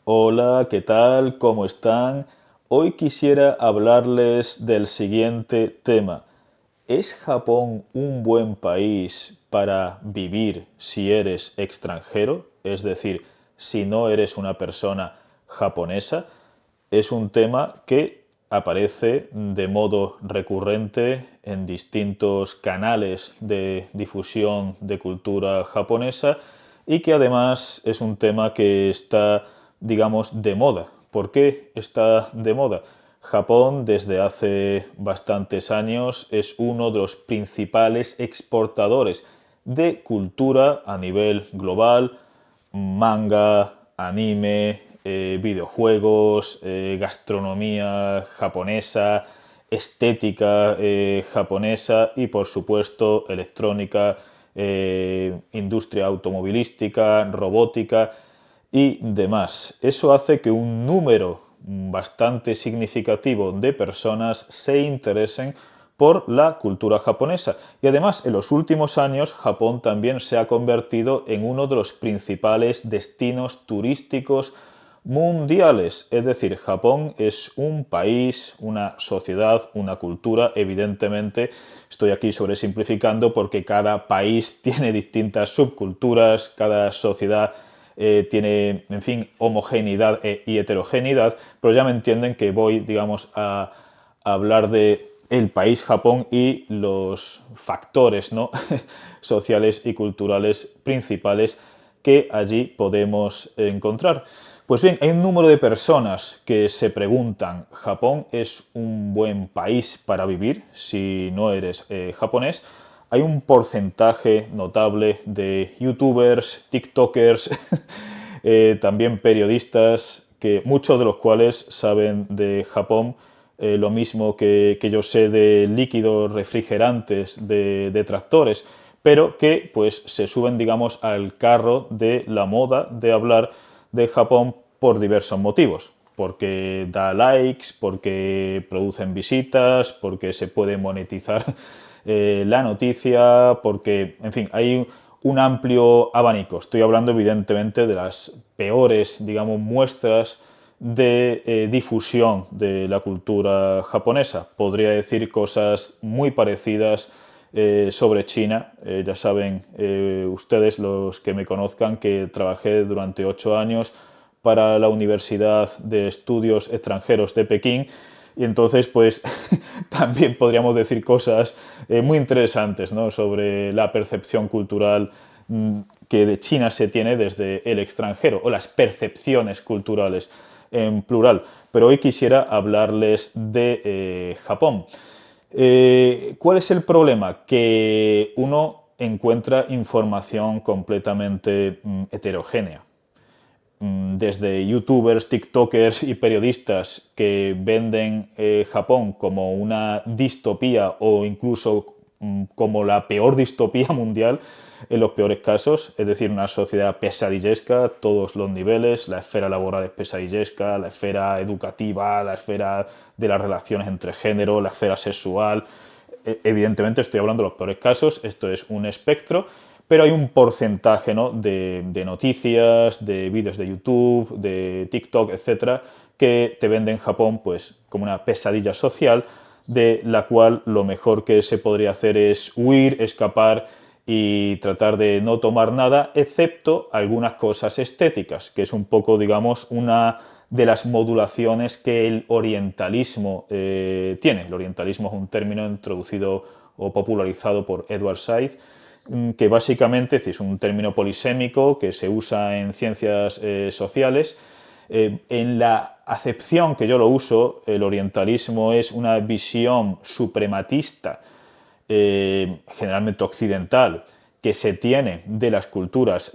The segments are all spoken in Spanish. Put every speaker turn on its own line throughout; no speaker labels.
Hola, ¿qué tal? ¿Cómo están? Hoy quisiera hablarles del siguiente tema. ¿Es Japón un buen país para vivir si eres extranjero? Es decir, si no eres una persona japonesa. Es un tema que aparece de modo recurrente en distintos canales de difusión de cultura japonesa y que además es un tema que está, digamos, de moda. ¿Por qué está de moda? Japón desde hace bastantes años es uno de los principales exportadores de cultura a nivel global, manga, anime, videojuegos, gastronomía japonesa, estética japonesa y por supuesto electrónica, industria automovilística, robótica y demás. Eso hace que un número bastante significativo de personas se interesen por la cultura japonesa. Y además, en los últimos años, Japón también se ha convertido en uno de los principales destinos turísticos mundiales. Es decir, Japón es un país, una sociedad, una cultura. Evidentemente, estoy aquí sobresimplificando porque cada país tiene distintas subculturas, cada sociedad tiene, en fin, homogeneidad y heterogeneidad, pero ya me entienden que voy, digamos, a hablar de el país Japón y los factores, ¿no? sociales y culturales principales que allí podemos encontrar. Pues bien, hay un número de personas que se preguntan, ¿Japón es un buen país para vivir si no eres japonés? Hay un porcentaje notable de youtubers, tiktokers, también periodistas, que muchos de los cuales saben de Japón lo mismo que yo sé de líquidos refrigerantes, de tractores, pero que pues se suben, digamos, al carro de la moda de hablar de Japón por diversos motivos. Porque da likes, porque producen visitas, porque se puede monetizar la noticia, porque, en fin, hay un amplio abanico. Estoy hablando evidentemente de las peores, digamos, muestras de difusión de la cultura japonesa. Podría decir cosas muy parecidas sobre China. Ya saben ustedes, los que me conozcan, que trabajé durante 8 años para la Universidad de Estudios Extranjeros de Pekín y entonces, pues, también podríamos decir cosas muy interesantes, ¿no? Sobre la percepción cultural que de China se tiene desde el extranjero, o las percepciones culturales en plural. Pero hoy quisiera hablarles de Japón. ¿Cuál es el problema? Que uno encuentra información completamente heterogénea desde youtubers, tiktokers y periodistas que venden Japón como una distopía o incluso como la peor distopía mundial en los peores casos, es decir, una sociedad pesadillesca a todos los niveles, la esfera laboral es pesadillesca, la esfera educativa, la esfera de las relaciones entre género, la esfera sexual. Evidentemente estoy hablando de los peores casos, esto es un espectro, pero hay un porcentaje, ¿no? de noticias, de vídeos de YouTube, de TikTok, etcétera, que te venden Japón pues, como una pesadilla social, de la cual lo mejor que se podría hacer es huir, escapar y tratar de no tomar nada, excepto algunas cosas estéticas, que es un poco, digamos, una de las modulaciones que el orientalismo tiene. El orientalismo es un término introducido o popularizado por Edward Said, que básicamente es un término polisémico que se usa en ciencias sociales. En la acepción que yo lo uso, el orientalismo es una visión suprematista, generalmente occidental, que se tiene de las culturas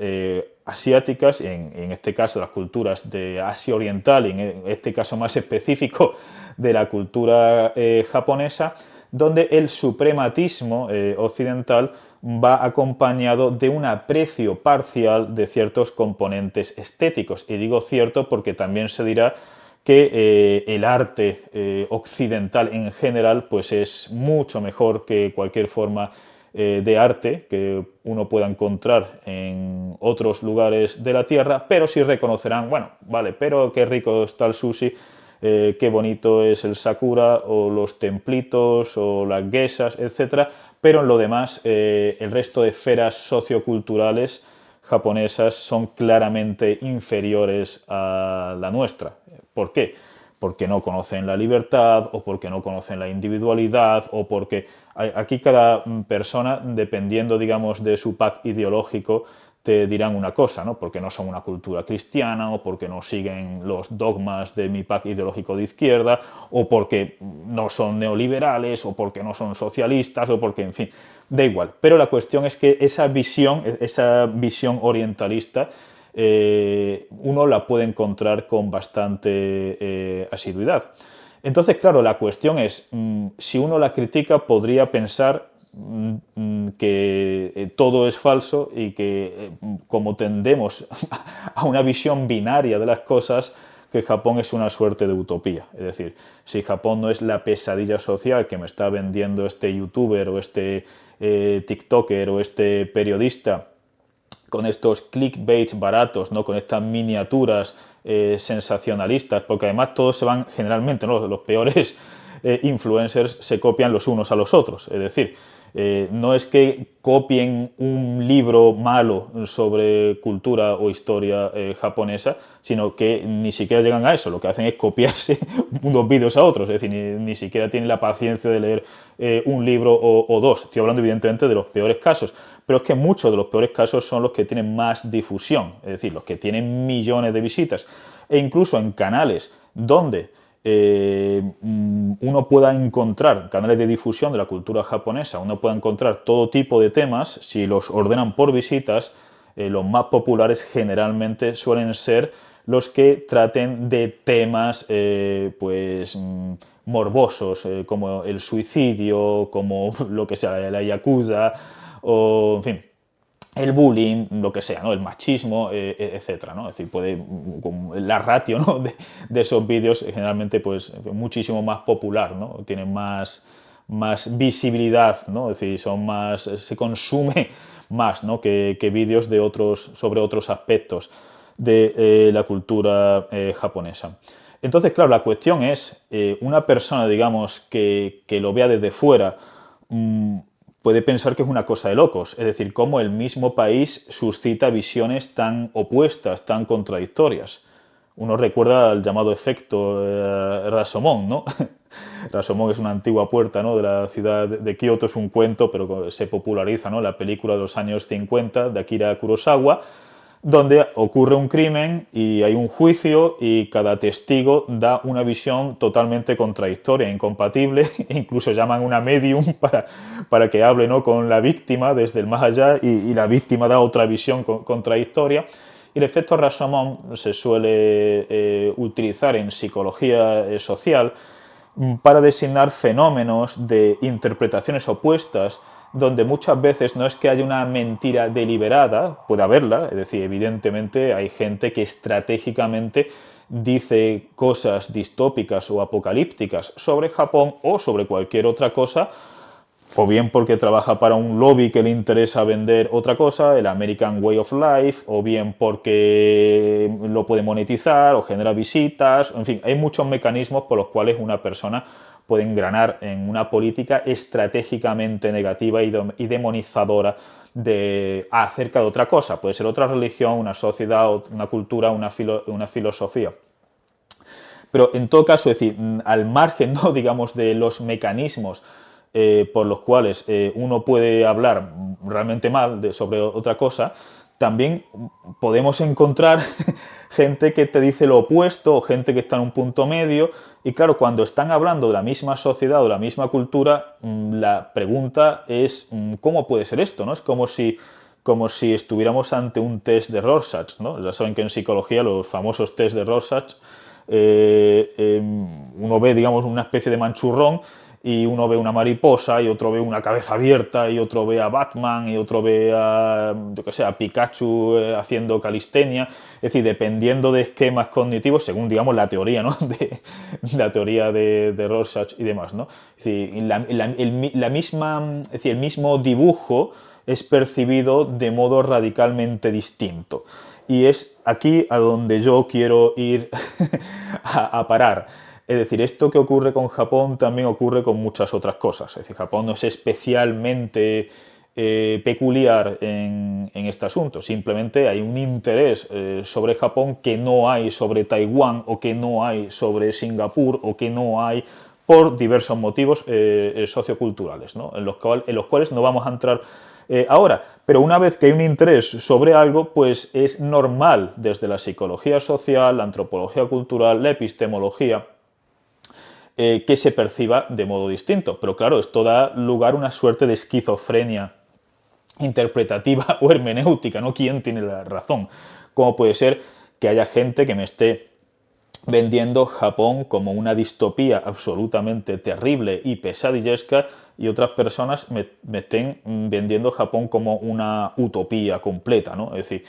asiáticas, en este caso las culturas de Asia Oriental y en este caso más específico de la cultura japonesa, donde el suprematismo occidental va acompañado de un aprecio parcial de ciertos componentes estéticos. Y digo cierto porque también se dirá que el arte occidental en general pues es mucho mejor que cualquier forma de arte que uno pueda encontrar en otros lugares de la Tierra, pero sí reconocerán, bueno, vale, pero qué rico está el sushi, qué bonito es el sakura o los templitos o las geishas, etcétera, pero en lo demás el resto de esferas socioculturales japonesas son claramente inferiores a la nuestra. ¿Por qué? Porque no conocen la libertad o porque no conocen la individualidad o porque aquí cada persona, dependiendo, digamos, de su pack ideológico, te dirán una cosa, ¿no? Porque no son una cultura cristiana o porque no siguen los dogmas de mi pack ideológico de izquierda o porque no son neoliberales o porque no son socialistas o porque, en fin, da igual. Pero la cuestión es que esa visión orientalista uno la puede encontrar con bastante asiduidad. Entonces, claro, la cuestión es, si uno la critica, podría pensar que todo es falso y que como tendemos a una visión binaria de las cosas, que Japón es una suerte de utopía. Es decir, si Japón no es la pesadilla social que me está vendiendo este youtuber o este tiktoker o este periodista con estos clickbaits baratos, ¿no? Con estas miniaturas sensacionalistas, porque además todos se van generalmente, ¿no? Los peores influencers se copian los unos a los otros. Es decir, no es que copien un libro malo sobre cultura o historia japonesa, sino que ni siquiera llegan a eso. Lo que hacen es copiarse unos vídeos a otros. Es decir, ni siquiera tienen la paciencia de leer un libro o dos. Estoy hablando evidentemente de los peores casos. Pero es que muchos de los peores casos son los que tienen más difusión, es decir, los que tienen millones de visitas. E incluso en canales donde uno pueda encontrar, canales de difusión de la cultura japonesa, uno pueda encontrar todo tipo de temas, si los ordenan por visitas, los más populares generalmente suelen ser los que traten de temas pues morbosos, como el suicidio, como lo que sea, la yakuza, o, en fin, el bullying, lo que sea, ¿no? El machismo, etcétera, ¿no? Es decir, la ratio, ¿no? de esos vídeos generalmente pues muchísimo más popular, ¿no? Tienen más visibilidad, ¿no? Es decir, se consume más, ¿no? que vídeos sobre otros aspectos de la cultura japonesa. Entonces, claro, la cuestión es, una persona, digamos, que lo vea desde fuera, puede pensar que es una cosa de locos, es decir, cómo el mismo país suscita visiones tan opuestas, tan contradictorias. Uno recuerda el llamado efecto Rashomon, ¿no? Rashomon es una antigua puerta, ¿no? De la ciudad de Kioto, es un cuento, pero se populariza, ¿no? La película de los años 50 de Akira Kurosawa, donde ocurre un crimen y hay un juicio y cada testigo da una visión totalmente contradictoria, incompatible, e incluso llaman una medium para que hable, ¿no? con la víctima desde el más allá y la víctima da otra visión contradictoria. Y el efecto Rashomon se suele utilizar en psicología social para designar fenómenos de interpretaciones opuestas, donde muchas veces no es que haya una mentira deliberada, puede haberla, es decir, evidentemente hay gente que estratégicamente dice cosas distópicas o apocalípticas sobre Japón o sobre cualquier otra cosa, o bien porque trabaja para un lobby que le interesa vender otra cosa, el American Way of Life, o bien porque lo puede monetizar o genera visitas, en fin, hay muchos mecanismos por los cuales una persona puede engranar en una política estratégicamente negativa y demonizadora acerca de otra cosa. Puede ser otra religión, una sociedad, una cultura, una filosofía. Pero en todo caso, es decir, al margen, ¿no? digamos, de los mecanismos por los cuales uno puede hablar realmente mal sobre otra cosa, también podemos encontrar gente que te dice lo opuesto o gente que está en un punto medio. Y claro, cuando están hablando de la misma sociedad o la misma cultura, la pregunta es ¿cómo puede ser esto? ¿No? Es como si estuviéramos ante un test de Rorschach, ¿no? Ya saben que en psicología los famosos test de Rorschach, uno ve, digamos, una especie de manchurrón y uno ve una mariposa, y otro ve una cabeza abierta, y otro ve a Batman, y otro ve a, yo que sé, a Pikachu haciendo calistenia. Es decir, dependiendo de esquemas cognitivos, según, digamos, la teoría, ¿no? La teoría de Rorschach y demás, ¿no? Es decir, es decir, el mismo dibujo es percibido de modo radicalmente distinto. Y es aquí a donde yo quiero ir a parar. Es decir, esto que ocurre con Japón también ocurre con muchas otras cosas. Es decir, Japón no es especialmente peculiar en este asunto. Simplemente hay un interés sobre Japón que no hay sobre Taiwán, o que no hay sobre Singapur, o que no hay por diversos motivos socioculturales, ¿no? En los cuales no vamos a entrar ahora. Pero una vez que hay un interés sobre algo, pues es normal desde la psicología social, la antropología cultural, la epistemología, que se perciba de modo distinto. Pero claro, esto da lugar a una suerte de esquizofrenia interpretativa o hermenéutica, ¿no? ¿Quién tiene la razón? ¿Cómo puede ser que haya gente que me esté vendiendo Japón como una distopía absolutamente terrible y pesadillesca, y otras personas me estén vendiendo Japón como una utopía completa, ¿no? Es decir,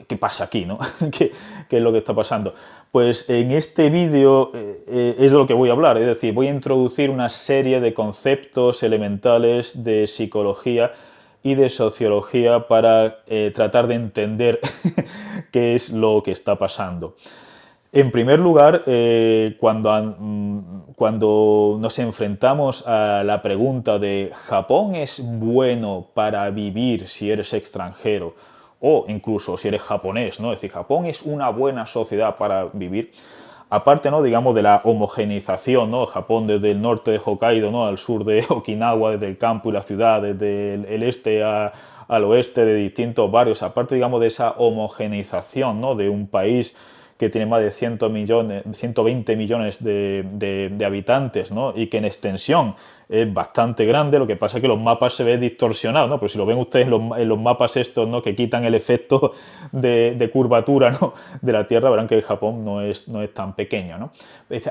¿qué pasa aquí, no? ¿Qué es lo que está pasando? Pues en este vídeo es de lo que voy a hablar, es decir, voy a introducir una serie de conceptos elementales de psicología y de sociología para tratar de entender qué es lo que está pasando. En primer lugar, cuando nos enfrentamos a la pregunta de ¿Japón es bueno para vivir si eres extranjero? O incluso si eres japonés, ¿no? Es decir, ¿Japón es una buena sociedad para vivir? Aparte, ¿no? Digamos, de la homogeneización, ¿no? Japón desde el norte de Hokkaido, ¿no? Al sur de Okinawa, desde el campo y la ciudad, desde el este al oeste, de distintos barrios. Aparte, digamos, de esa homogeneización, ¿no? De un país que tiene más de 100 millones, 120 millones de habitantes, ¿no? Y que en extensión es bastante grande. Lo que pasa es que los mapas se ven distorsionados, ¿no? Pero si lo ven ustedes en los mapas estos, ¿no? Que quitan el efecto de curvatura, ¿no? De la Tierra, verán que el Japón no es tan pequeño, ¿no?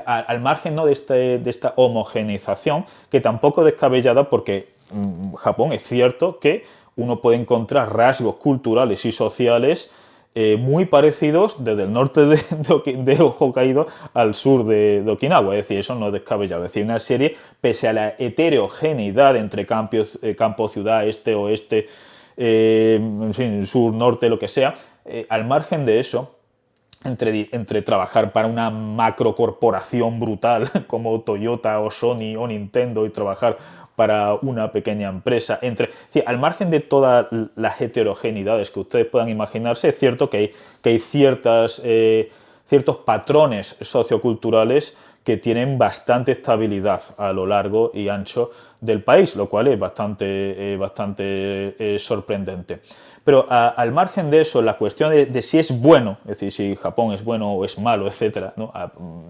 Al margen, ¿no? de esta homogeneización, que tampoco es descabellada, porque Japón es cierto que uno puede encontrar rasgos culturales y sociales muy parecidos desde el norte de Hokkaido al sur de Okinawa. Es decir, eso no es descabellado. Es decir, una serie, pese a la heterogeneidad entre campo, ciudad, este, oeste, en fin, sur, norte, lo que sea, al margen de eso, entre trabajar para una macrocorporación brutal como Toyota o Sony o Nintendo, y trabajar para una pequeña empresa, al margen de todas las heterogeneidades que ustedes puedan imaginarse, es cierto que hay ciertos patrones socioculturales que tienen bastante estabilidad a lo largo y ancho del país, lo cual es bastante sorprendente. Pero al margen de eso, la cuestión de si es bueno, es decir, si Japón es bueno o es malo, etcétera, ¿no?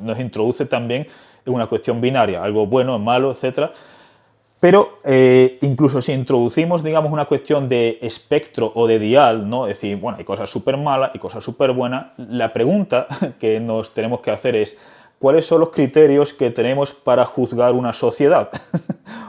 Nos introduce también en una cuestión binaria, algo bueno, malo, etcétera. Pero incluso si introducimos, digamos, una cuestión de espectro o de dial, ¿no? Es decir, bueno, hay cosas súper malas y cosas súper buenas, la pregunta que nos tenemos que hacer es: ¿cuáles son los criterios que tenemos para juzgar una sociedad?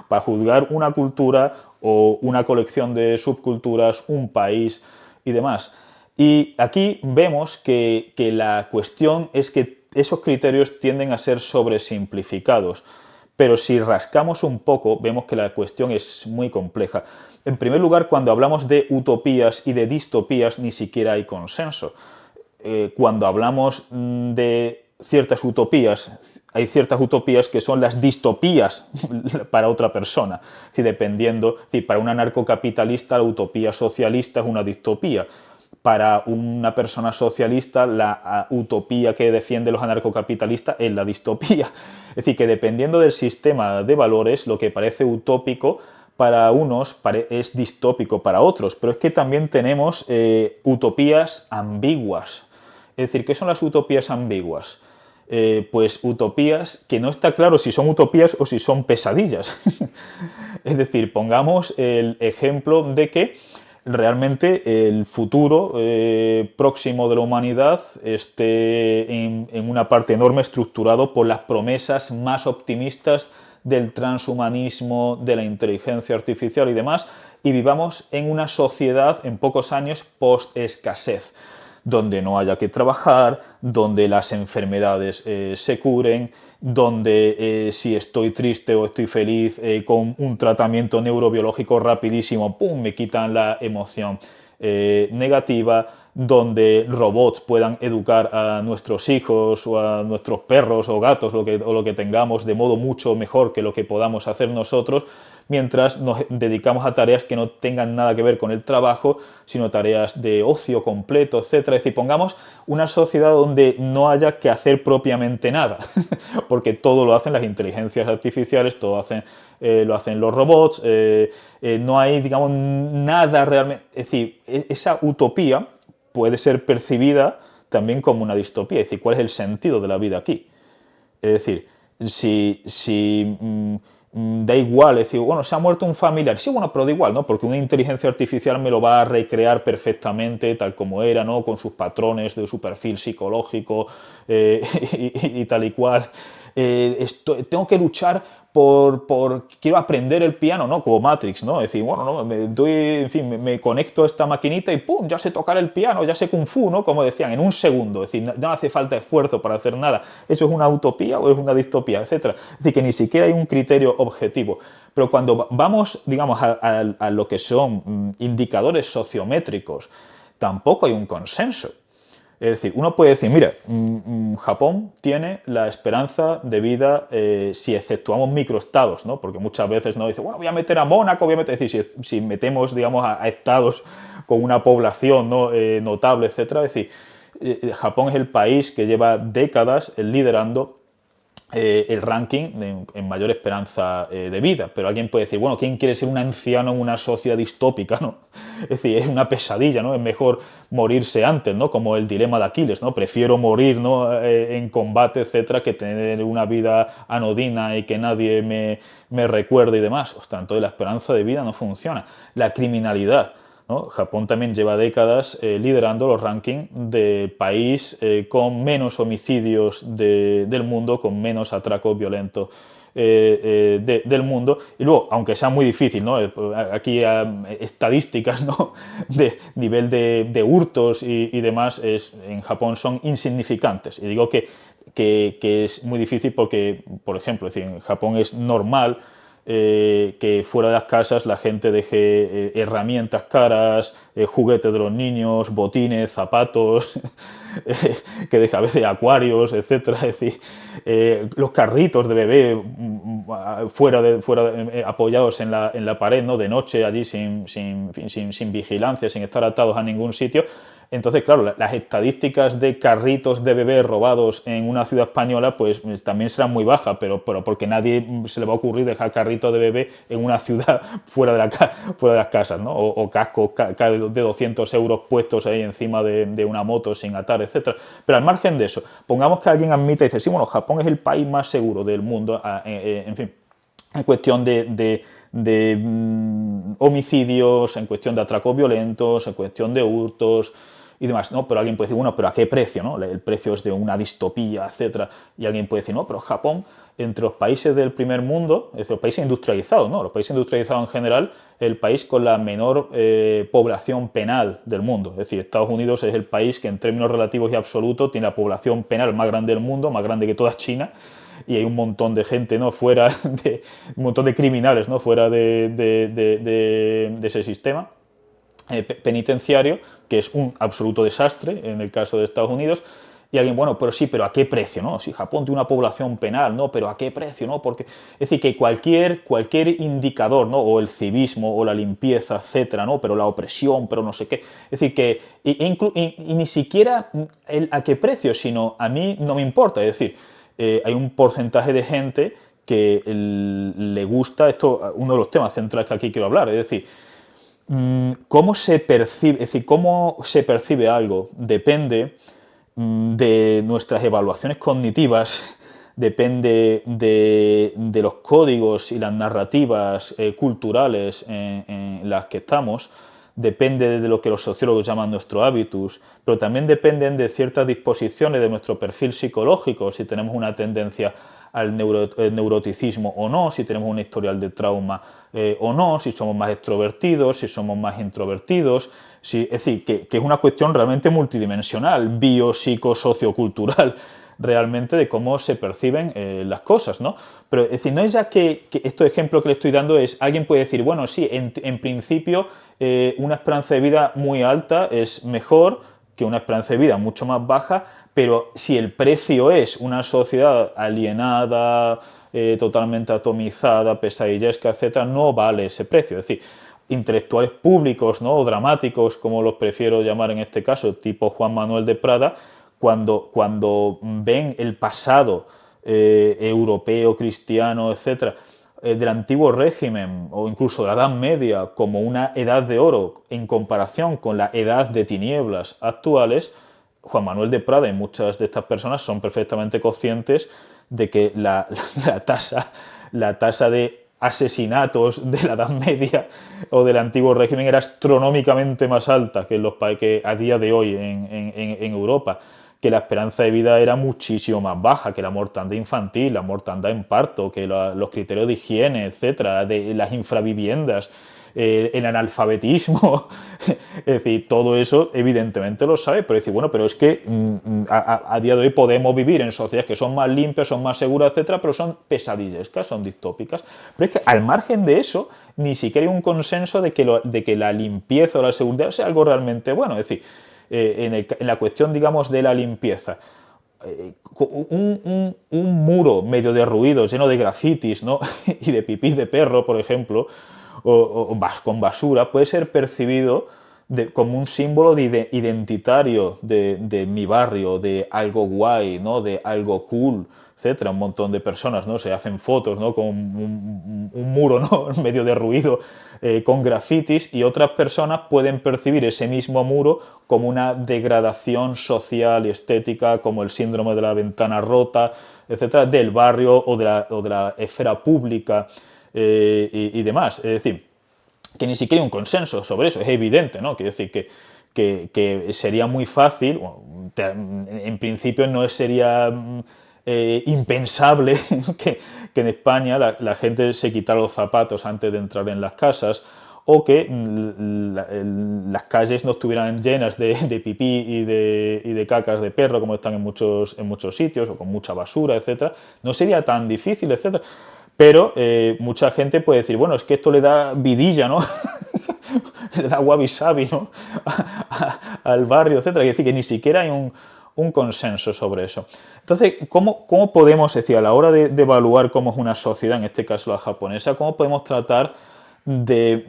Para juzgar una cultura o una colección de subculturas, un país y demás. Y aquí vemos que la cuestión es que esos criterios tienden a ser sobresimplificados. Pero si rascamos un poco, vemos que la cuestión es muy compleja. En primer lugar, cuando hablamos de utopías y de distopías, ni siquiera hay consenso. Cuando hablamos de ciertas utopías, hay ciertas utopías que son las distopías para otra persona. Si dependiendo, si para un anarcocapitalista la utopía socialista es una distopía. Para una persona socialista, la utopía que defiende los anarcocapitalistas es la distopía. Es decir, que dependiendo del sistema de valores, lo que parece utópico para unos es distópico para otros. Pero es que también tenemos utopías ambiguas. Es decir, ¿qué son las utopías ambiguas? Pues utopías que no está claro si son utopías o si son pesadillas. Es decir, pongamos el ejemplo de que realmente el futuro próximo de la humanidad esté en una parte enorme estructurado por las promesas más optimistas del transhumanismo, de la inteligencia artificial y demás, y vivamos en una sociedad en pocos años post-escasez, donde no haya que trabajar, donde las enfermedades se curen, donde si estoy triste o estoy feliz con un tratamiento neurobiológico rapidísimo, ¡pum!, me quitan la emoción negativa, donde robots puedan educar a nuestros hijos o a nuestros perros o gatos o lo que tengamos de modo mucho mejor que lo que podamos hacer nosotros, mientras nos dedicamos a tareas que no tengan nada que ver con el trabajo, sino tareas de ocio completo, etcétera. Es decir, pongamos una sociedad donde no haya que hacer propiamente nada, porque todo lo hacen las inteligencias artificiales, lo hacen los robots, no hay, digamos, nada realmente. Es decir, esa utopía puede ser percibida también como una distopía. Es decir, ¿cuál es el sentido de la vida aquí? Es decir, si da igual, es decir, bueno, se ha muerto un familiar, sí, bueno, pero da igual, ¿no? Porque una inteligencia artificial me lo va a recrear perfectamente, tal como era, ¿no? Con sus patrones de su perfil psicológico y tal y cual. Tengo que luchar quiero aprender el piano, ¿no? Como Matrix, ¿no? Es decir, bueno, no, en fin, me conecto a esta maquinita y ¡pum!, ya sé tocar el piano, ya sé Kung Fu, ¿no? Como decían, en un segundo. Es decir, no hace falta esfuerzo para hacer nada. ¿Eso es una utopía o es una distopía, etcétera? Es decir, que ni siquiera hay un criterio objetivo. Pero cuando vamos, digamos, a lo que son indicadores sociométricos, tampoco hay un consenso. Es decir, uno puede decir, mira, Japón tiene la esperanza de vida, si exceptuamos microestados, ¿no? Porque muchas veces no dice, bueno, voy a meter a Mónaco, voy a meter, es decir, si metemos, digamos, a estados con una población, ¿no? Notable, etcétera. Es decir, Japón es el país que lleva décadas liderando el ranking en mayor esperanza de vida. Pero alguien puede decir, bueno, ¿quién quiere ser un anciano en una sociedad distópica, no? Es decir, es una pesadilla, ¿no? Es mejor morirse antes, ¿no? Como el dilema de Aquiles, ¿no? Prefiero morir, ¿no? En combate, etcétera, que tener una vida anodina y que nadie me recuerde y demás. Ostras, entonces la esperanza de vida no funciona. La criminalidad, ¿no? Japón también lleva décadas liderando los rankings de país con menos homicidios del mundo, con menos atracos violentos del mundo. Y luego, aunque sea muy difícil, ¿no? Aquí estadísticas, ¿no? De nivel de hurtos y demás en Japón son insignificantes. Y digo que es muy difícil porque, por ejemplo, es decir, en Japón es normal que fuera de las casas la gente deje herramientas caras, juguetes de los niños, botines, zapatos, que deja a veces acuarios, etcétera. Es decir, los carritos de bebé apoyados en la pared, ¿no? De noche allí sin vigilancia, sin estar atados a ningún sitio. Entonces, claro, las estadísticas de carritos de bebés robados en una ciudad española pues también serán muy bajas, pero porque nadie se le va a ocurrir dejar carritos de bebé en una ciudad fuera de las casas, ¿no? O cascos de 200 euros puestos ahí encima de una moto sin atar, etcétera. Pero al margen de eso, pongamos que alguien admita y dice, sí, bueno, Japón es el país más seguro del mundo, en fin, en cuestión de homicidios, en cuestión de atracos violentos, en cuestión de hurtos y demás, ¿no? Pero alguien puede decir, bueno, pero ¿a qué precio, no? El precio es de una distopía, etcétera. Y alguien puede decir, no, pero Japón, entre los países del primer mundo, es decir, los países industrializados, ¿no? Los países industrializados en general, el país con la menor población penal del mundo. Es decir, Estados Unidos es el país que en términos relativos y absolutos tiene la población penal más grande del mundo, más grande que toda China, y hay un montón de gente, ¿no? Un montón de criminales, ¿no? Fuera de ese sistema penitenciario, que es un absoluto desastre en el caso de Estados Unidos. Y alguien, bueno, pero sí, pero ¿a qué precio, no? Si Japón tiene una población penal, ¿no? Pero ¿a qué precio, no? Porque, es decir, que cualquier indicador, ¿no? O el civismo, o la limpieza, etcétera, ¿no? Pero la opresión, pero no sé qué. Es decir, que y ni siquiera a qué precio, sino a mí no me importa. Es decir, hay un porcentaje de gente que le gusta, esto, uno de los temas centrales que aquí quiero hablar, es decir, cómo se percibe, es decir, cómo se percibe algo depende de nuestras evaluaciones cognitivas, depende de los códigos y las narrativas culturales en las que estamos, depende de lo que los sociólogos llaman nuestro hábitus, pero también dependen de ciertas disposiciones de nuestro perfil psicológico, si tenemos una tendencia al neuroticismo o no, si tenemos un historial de trauma o no, si somos más extrovertidos, si somos más introvertidos, es decir, que es una cuestión realmente multidimensional, biopsicosociocultural, realmente de cómo se perciben las cosas, ¿no? Pero es decir, no es ya que este ejemplo que le estoy dando es, alguien puede decir, bueno, sí, en principio una esperanza de vida muy alta es mejor que una esperanza de vida mucho más baja, pero si el precio es una sociedad alienada, totalmente atomizada, pesadillesca, etcétera, no vale ese precio. Es decir, intelectuales públicos, ¿no?, o dramáticos, como los prefiero llamar en este caso, tipo Juan Manuel de Prada, cuando ven el pasado europeo, cristiano, etcétera, del antiguo régimen o incluso de la Edad Media como una edad de oro en comparación con la edad de tinieblas actuales, Juan Manuel de Prada y muchas de estas personas son perfectamente conscientes de que la tasa de asesinatos de la Edad Media o del antiguo régimen era astronómicamente más alta que, que a día de hoy en Europa, que la esperanza de vida era muchísimo más baja, que la mortandad infantil, la mortandad en parto, que los criterios de higiene, etcétera, de las infraviviendas, el analfabetismo, es decir, todo eso evidentemente lo sabe, pero decir, bueno, pero es que a día de hoy podemos vivir en sociedades que son más limpias, son más seguras, etcétera, pero son pesadillescas, son distópicas. Pero es que al margen de eso, ni siquiera hay un consenso de que la limpieza o la seguridad sea algo realmente bueno. Es decir, en la cuestión, digamos, de la limpieza, un muro medio derruido, lleno de grafitis, ¿no?, y de pipí de perro, por ejemplo, con basura, puede ser percibido como un símbolo identitario de mi barrio, de algo guay, ¿no?, de algo cool, etcétera. Un montón de personas, ¿no?, se hacen fotos, ¿no?, con un muro, ¿no?, medio derruido, con grafitis, y otras personas pueden percibir ese mismo muro como una degradación social y estética, como el síndrome de la ventana rota, etcétera, del barrio o de la esfera pública y demás. Es decir, que ni siquiera hay un consenso sobre eso, es evidente, ¿no? Quiero decir que sería muy fácil, bueno, en principio no sería impensable que en España la gente se quitara los zapatos antes de entrar en las casas, o que las calles no estuvieran llenas de pipí y de cacas de perro como están en muchos sitios, o con mucha basura, etcétera. No sería tan difícil, etcétera. Pero mucha gente puede decir, bueno, es que esto le da vidilla, ¿no? Le da wabi sabi, ¿no?, al barrio, etcétera. Es decir, que ni siquiera hay un consenso sobre eso. Entonces, ¿cómo podemos, es decir, a la hora de evaluar cómo es una sociedad, en este caso la japonesa, cómo podemos tratar de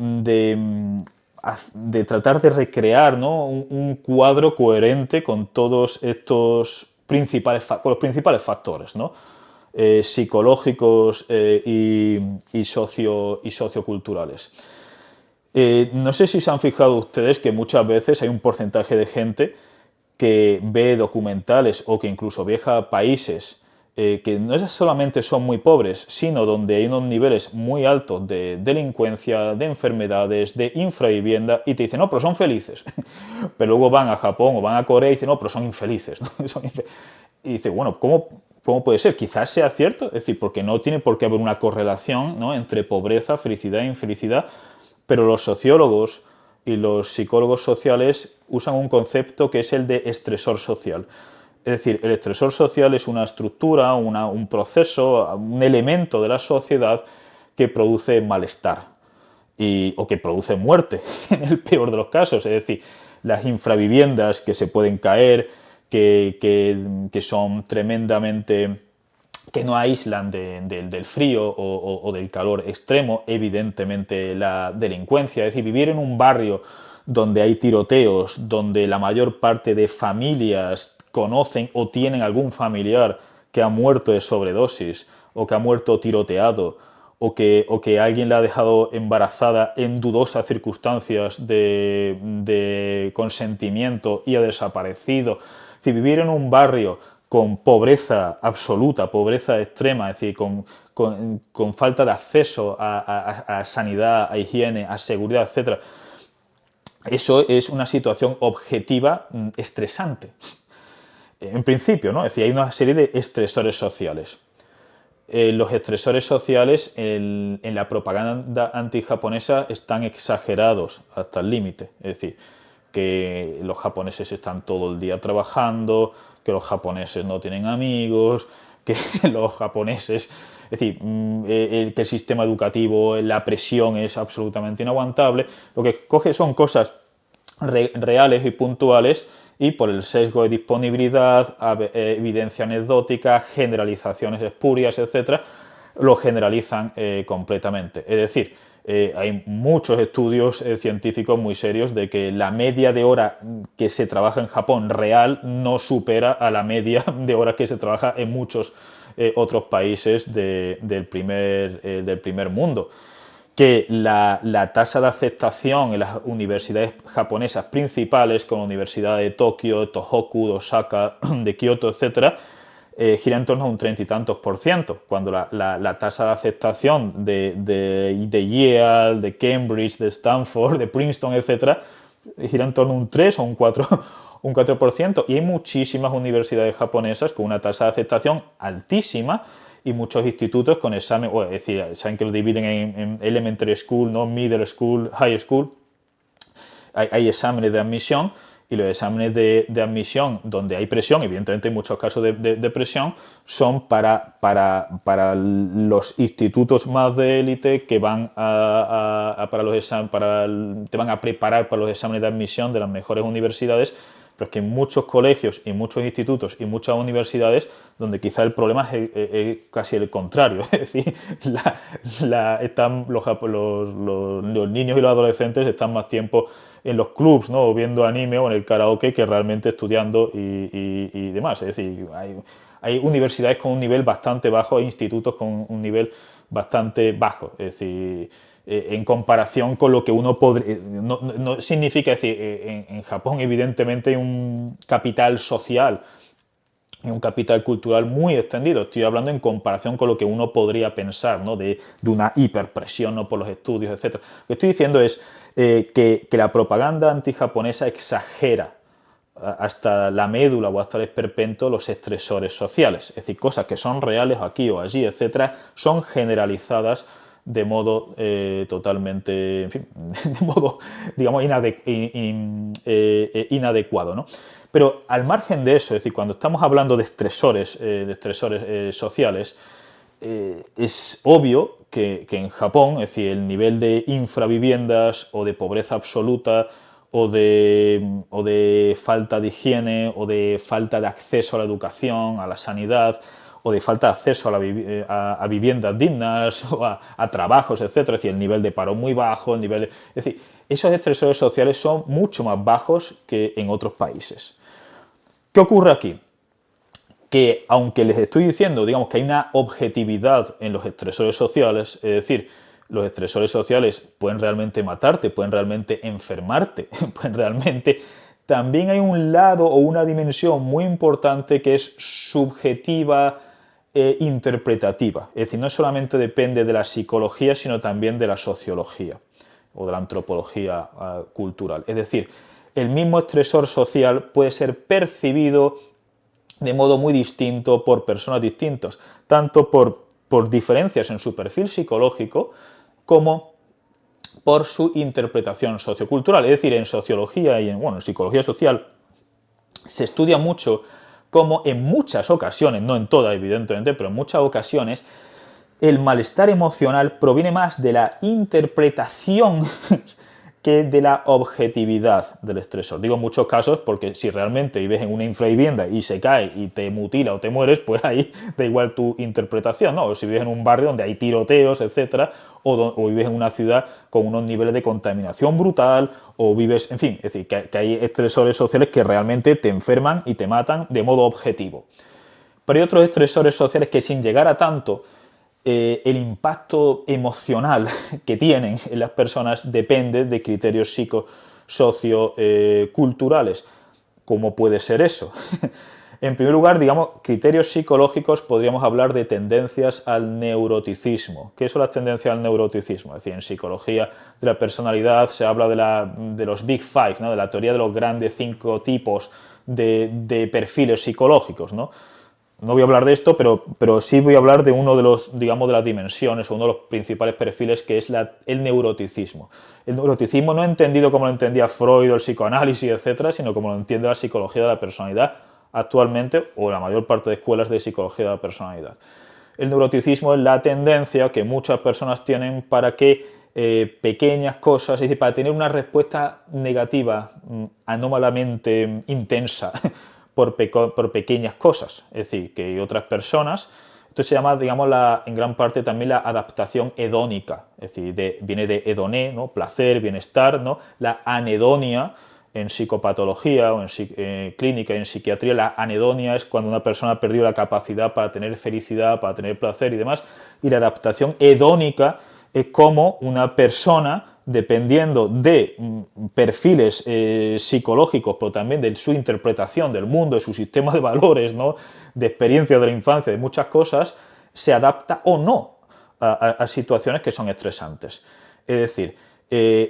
tratar de recrear, ¿no?, un cuadro coherente con todos estos con los principales factores, ¿no?, psicológicos y socioculturales? No sé si se han fijado ustedes que muchas veces hay un porcentaje de gente que ve documentales o que incluso viaja a países que no es solamente son muy pobres, sino donde hay unos niveles muy altos de delincuencia, de enfermedades, de infravivienda, y te dicen, no, pero son felices. Pero luego van a Japón o van a Corea y dicen, no, pero son infelices, ¿no? Y dice, bueno, ¿cómo puede ser? Quizás sea cierto, es decir, porque no tiene por qué haber una correlación, ¿no?, entre pobreza, felicidad e infelicidad, pero los sociólogos y los psicólogos sociales usan un concepto que es el de estresor social. Es decir, el estresor social es una estructura, un proceso, un elemento de la sociedad que produce malestar o que produce muerte, en el peor de los casos. Es decir, las infraviviendas que se pueden caer, que son tremendamente, que no aíslan del frío o del calor extremo, evidentemente la delincuencia. Es decir, vivir en un barrio donde hay tiroteos, donde la mayor parte de familias conocen o tienen algún familiar que ha muerto de sobredosis o que ha muerto tiroteado o que alguien la ha dejado embarazada en dudosas circunstancias de consentimiento y ha desaparecido. Es decir, vivir en un barrio con pobreza absoluta, pobreza extrema, es decir, con falta de acceso a sanidad, a higiene, a seguridad, etcétera, eso es una situación objetiva estresante. En principio, ¿no? Es decir, hay una serie de estresores sociales. Los estresores sociales en la propaganda antijaponesa están exagerados hasta el límite. Es decir, que los japoneses están todo el día trabajando, que los japoneses no tienen amigos, que los japoneses, es decir, que el sistema educativo, la presión es absolutamente inaguantable. Lo que coge son cosas reales y puntuales y por el sesgo de disponibilidad, evidencia anecdótica, generalizaciones espurias, etcétera, lo generalizan completamente. Es decir, hay muchos estudios científicos muy serios de que la media de hora que se trabaja en Japón real no supera a la media de horas que se trabaja en muchos otros países del primer mundo, que la tasa de aceptación en las universidades japonesas principales, como la Universidad de Tokio, Tohoku, de Osaka, de Kioto, etcétera, gira en torno a un 30 y tantos por ciento, cuando la tasa de aceptación de Yale, de Cambridge, de Stanford, de Princeton, etcétera, gira en torno a un 3 o un 4, un 4%, y hay muchísimas universidades japonesas con una tasa de aceptación altísima y muchos institutos con examen, bueno, es decir, saben que lo dividen en elementary school, ¿no? Middle school, high school, hay exámenes de admisión y los exámenes de admisión donde hay presión, evidentemente hay muchos casos de presión, son para los institutos más de élite que van para los te van a preparar para los exámenes de admisión de las mejores universidades, pero es que en muchos colegios y muchos institutos y muchas universidades donde quizá el problema es casi el contrario, es decir, están los niños y los adolescentes están más tiempo en los clubs, ¿no? O viendo anime o en el karaoke que realmente estudiando y demás. Es decir, hay universidades con un nivel bastante bajo e institutos con un nivel bastante bajo. Es decir, en comparación con lo que uno podría... No significa, es decir, en Japón evidentemente hay un capital social y un capital cultural muy extendido. Estoy hablando en comparación con lo que uno podría pensar, ¿no? de una hiperpresión, ¿no? por los estudios, etc. Lo que estoy diciendo es que la propaganda antijaponesa exagera hasta la médula o hasta el esperpento los estresores sociales. Es decir, cosas que son reales aquí o allí, etcétera, son generalizadas de modo totalmente, en fin, de modo, digamos, inadecuado, ¿no? Pero al margen de eso, es decir, cuando estamos hablando de estresores sociales, es obvio que en Japón, es decir, el nivel de infraviviendas o de pobreza absoluta o de falta de higiene o de falta de acceso a la educación, a la sanidad o de falta de acceso a viviendas dignas o a trabajos, etcétera, es decir, el nivel de paro muy bajo, es decir, esos estresores sociales son mucho más bajos que en otros países. ¿Qué ocurre aquí? Que aunque les estoy diciendo, digamos, que hay una objetividad en los estresores sociales, es decir, los estresores sociales pueden realmente matarte, pueden realmente enfermarte, pueden realmente... También hay un lado o una dimensión muy importante que es subjetiva e interpretativa. Es decir, no solamente depende de la psicología, sino también de la sociología o de la antropología cultural. Es decir, el mismo estresor social puede ser percibido de modo muy distinto por personas distintas, tanto por diferencias en su perfil psicológico como por su interpretación sociocultural. Es decir, en sociología y en psicología social se estudia mucho cómo en muchas ocasiones, no en todas evidentemente, pero en muchas ocasiones, el malestar emocional proviene más de la interpretación que de la objetividad del estresor. Digo en muchos casos porque si realmente vives en una infravivienda y se cae y te mutila o te mueres, pues ahí da igual tu interpretación, ¿no? O si vives en un barrio donde hay tiroteos, etcétera, o vives en una ciudad con unos niveles de contaminación brutal, o vives, en fin, es decir, que hay estresores sociales que realmente te enferman y te matan de modo objetivo. Pero hay otros estresores sociales que sin llegar a tanto, el impacto emocional que tienen en las personas depende de criterios socioculturales. ¿Cómo puede ser eso? En primer lugar, digamos, criterios psicológicos, podríamos hablar de tendencias al neuroticismo. ¿Qué son las tendencias al neuroticismo? Es decir, en psicología de la personalidad se habla de los Big Five, ¿no? De la teoría de los grandes 5 tipos de perfiles psicológicos, ¿no? No voy a hablar de esto, pero sí voy a hablar de uno de los, digamos, de las dimensiones o uno de los principales perfiles, que es el neuroticismo. El neuroticismo no entendido como lo entendía Freud o el psicoanálisis, etcétera, sino como lo entiende la psicología de la personalidad actualmente, o la mayor parte de escuelas de psicología de la personalidad. El neuroticismo es la tendencia que muchas personas tienen para que pequeñas cosas, es decir, para tener una respuesta negativa, anómalamente intensa por pequeñas cosas. Es decir, que otras personas, esto se llama, digamos, en gran parte también la adaptación hedónica, es decir, viene de hedoné, ¿no? Placer, bienestar, ¿no? La anedonia en psicopatología o en clínica y en psiquiatría, la anedonia es cuando una persona ha perdido la capacidad para tener felicidad, para tener placer y demás, y la adaptación hedónica es como una persona, dependiendo de perfiles psicológicos, pero también de su interpretación del mundo, de su sistema de valores, ¿no? De experiencia de la infancia, de muchas cosas, se adapta o no a situaciones que son estresantes. Es decir,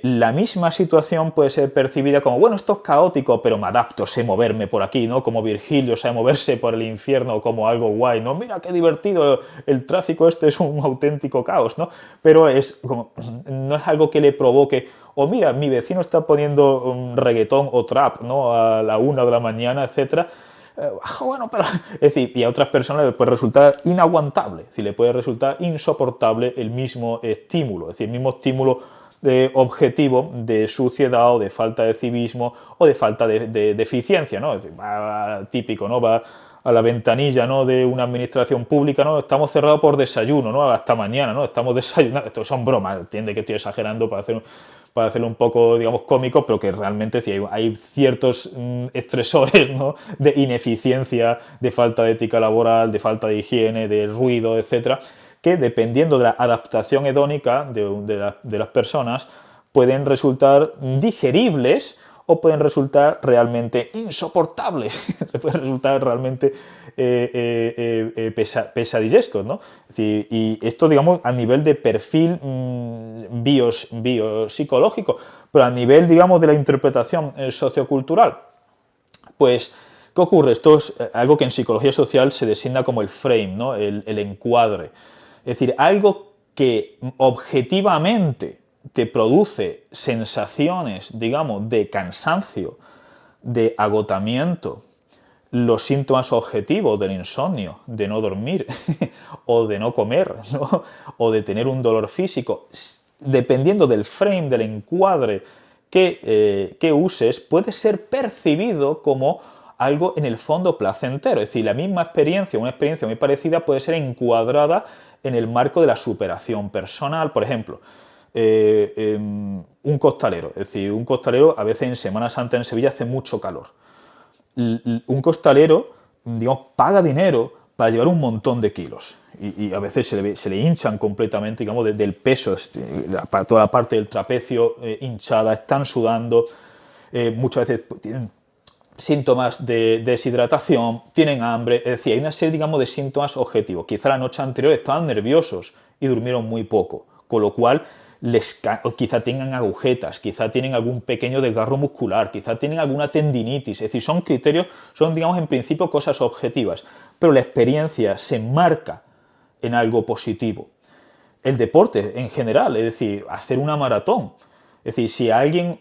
la misma situación puede ser percibida como, bueno, esto es caótico, pero me adapto, sé moverme por aquí, ¿no? Como Virgilio sabe moverse por el infierno como algo guay, ¿no? Mira qué divertido, el tráfico este es un auténtico caos, ¿no? Pero no es algo que le provoque, o mira, mi vecino está poniendo un reggaetón o trap, ¿no? A la 1 de la mañana, etcétera. Bueno, pero, es decir, y a otras personas les puede resultar inaguantable, es decir, le puede resultar insoportable el mismo estímulo, es decir, el mismo estímulo objetivo de suciedad o de falta de civismo o de falta de eficiencia, ¿no? Es decir, típico, ¿no? Va a la ventanilla, ¿no? De una administración pública, ¿no? Estamos cerrados por desayuno, ¿no? Hasta mañana, ¿no? Estamos desayunando. Esto son bromas, entiende que estoy exagerando para hacerlo un poco, digamos, cómico, pero que realmente sí, hay ciertos estresores, ¿no? De ineficiencia, de falta de ética laboral, de falta de higiene, de ruido, etcétera, que dependiendo de la adaptación hedónica de las personas, pueden resultar digeribles o pueden resultar realmente insoportables, pueden resultar realmente pesadillescos, ¿no? Es decir, y esto, digamos, a nivel de perfil biopsicológico, pero a nivel, digamos, de la interpretación sociocultural, pues, ¿qué ocurre? Esto es algo que en psicología social se designa como el frame, ¿no? El encuadre. Es decir, algo que objetivamente te produce sensaciones, digamos, de cansancio, de agotamiento, los síntomas objetivos del insomnio, de no dormir o de no comer, ¿no? O de tener un dolor físico, dependiendo del frame, del encuadre que uses, puede ser percibido como algo en el fondo placentero. Es decir, la misma experiencia, una experiencia muy parecida, puede ser encuadrada en el marco de la superación personal. Por ejemplo, un costalero. Es decir, un costalero a veces en Semana Santa en Sevilla hace mucho calor. Un costalero, digamos, paga dinero para llevar un montón de kilos. Y a veces se le hinchan completamente, digamos, del peso, toda la parte del trapecio hinchada, están sudando, muchas veces tienen síntomas de deshidratación, tienen hambre, es decir, hay una serie, digamos, de síntomas objetivos. Quizá la noche anterior estaban nerviosos y durmieron muy poco, con lo cual quizá tengan agujetas, quizá tienen algún pequeño desgarro muscular, quizá tienen alguna tendinitis, es decir, son criterios, son, digamos, en principio cosas objetivas, pero la experiencia se enmarca en algo positivo. El deporte en general, es decir, hacer una maratón. Es decir, si a alguien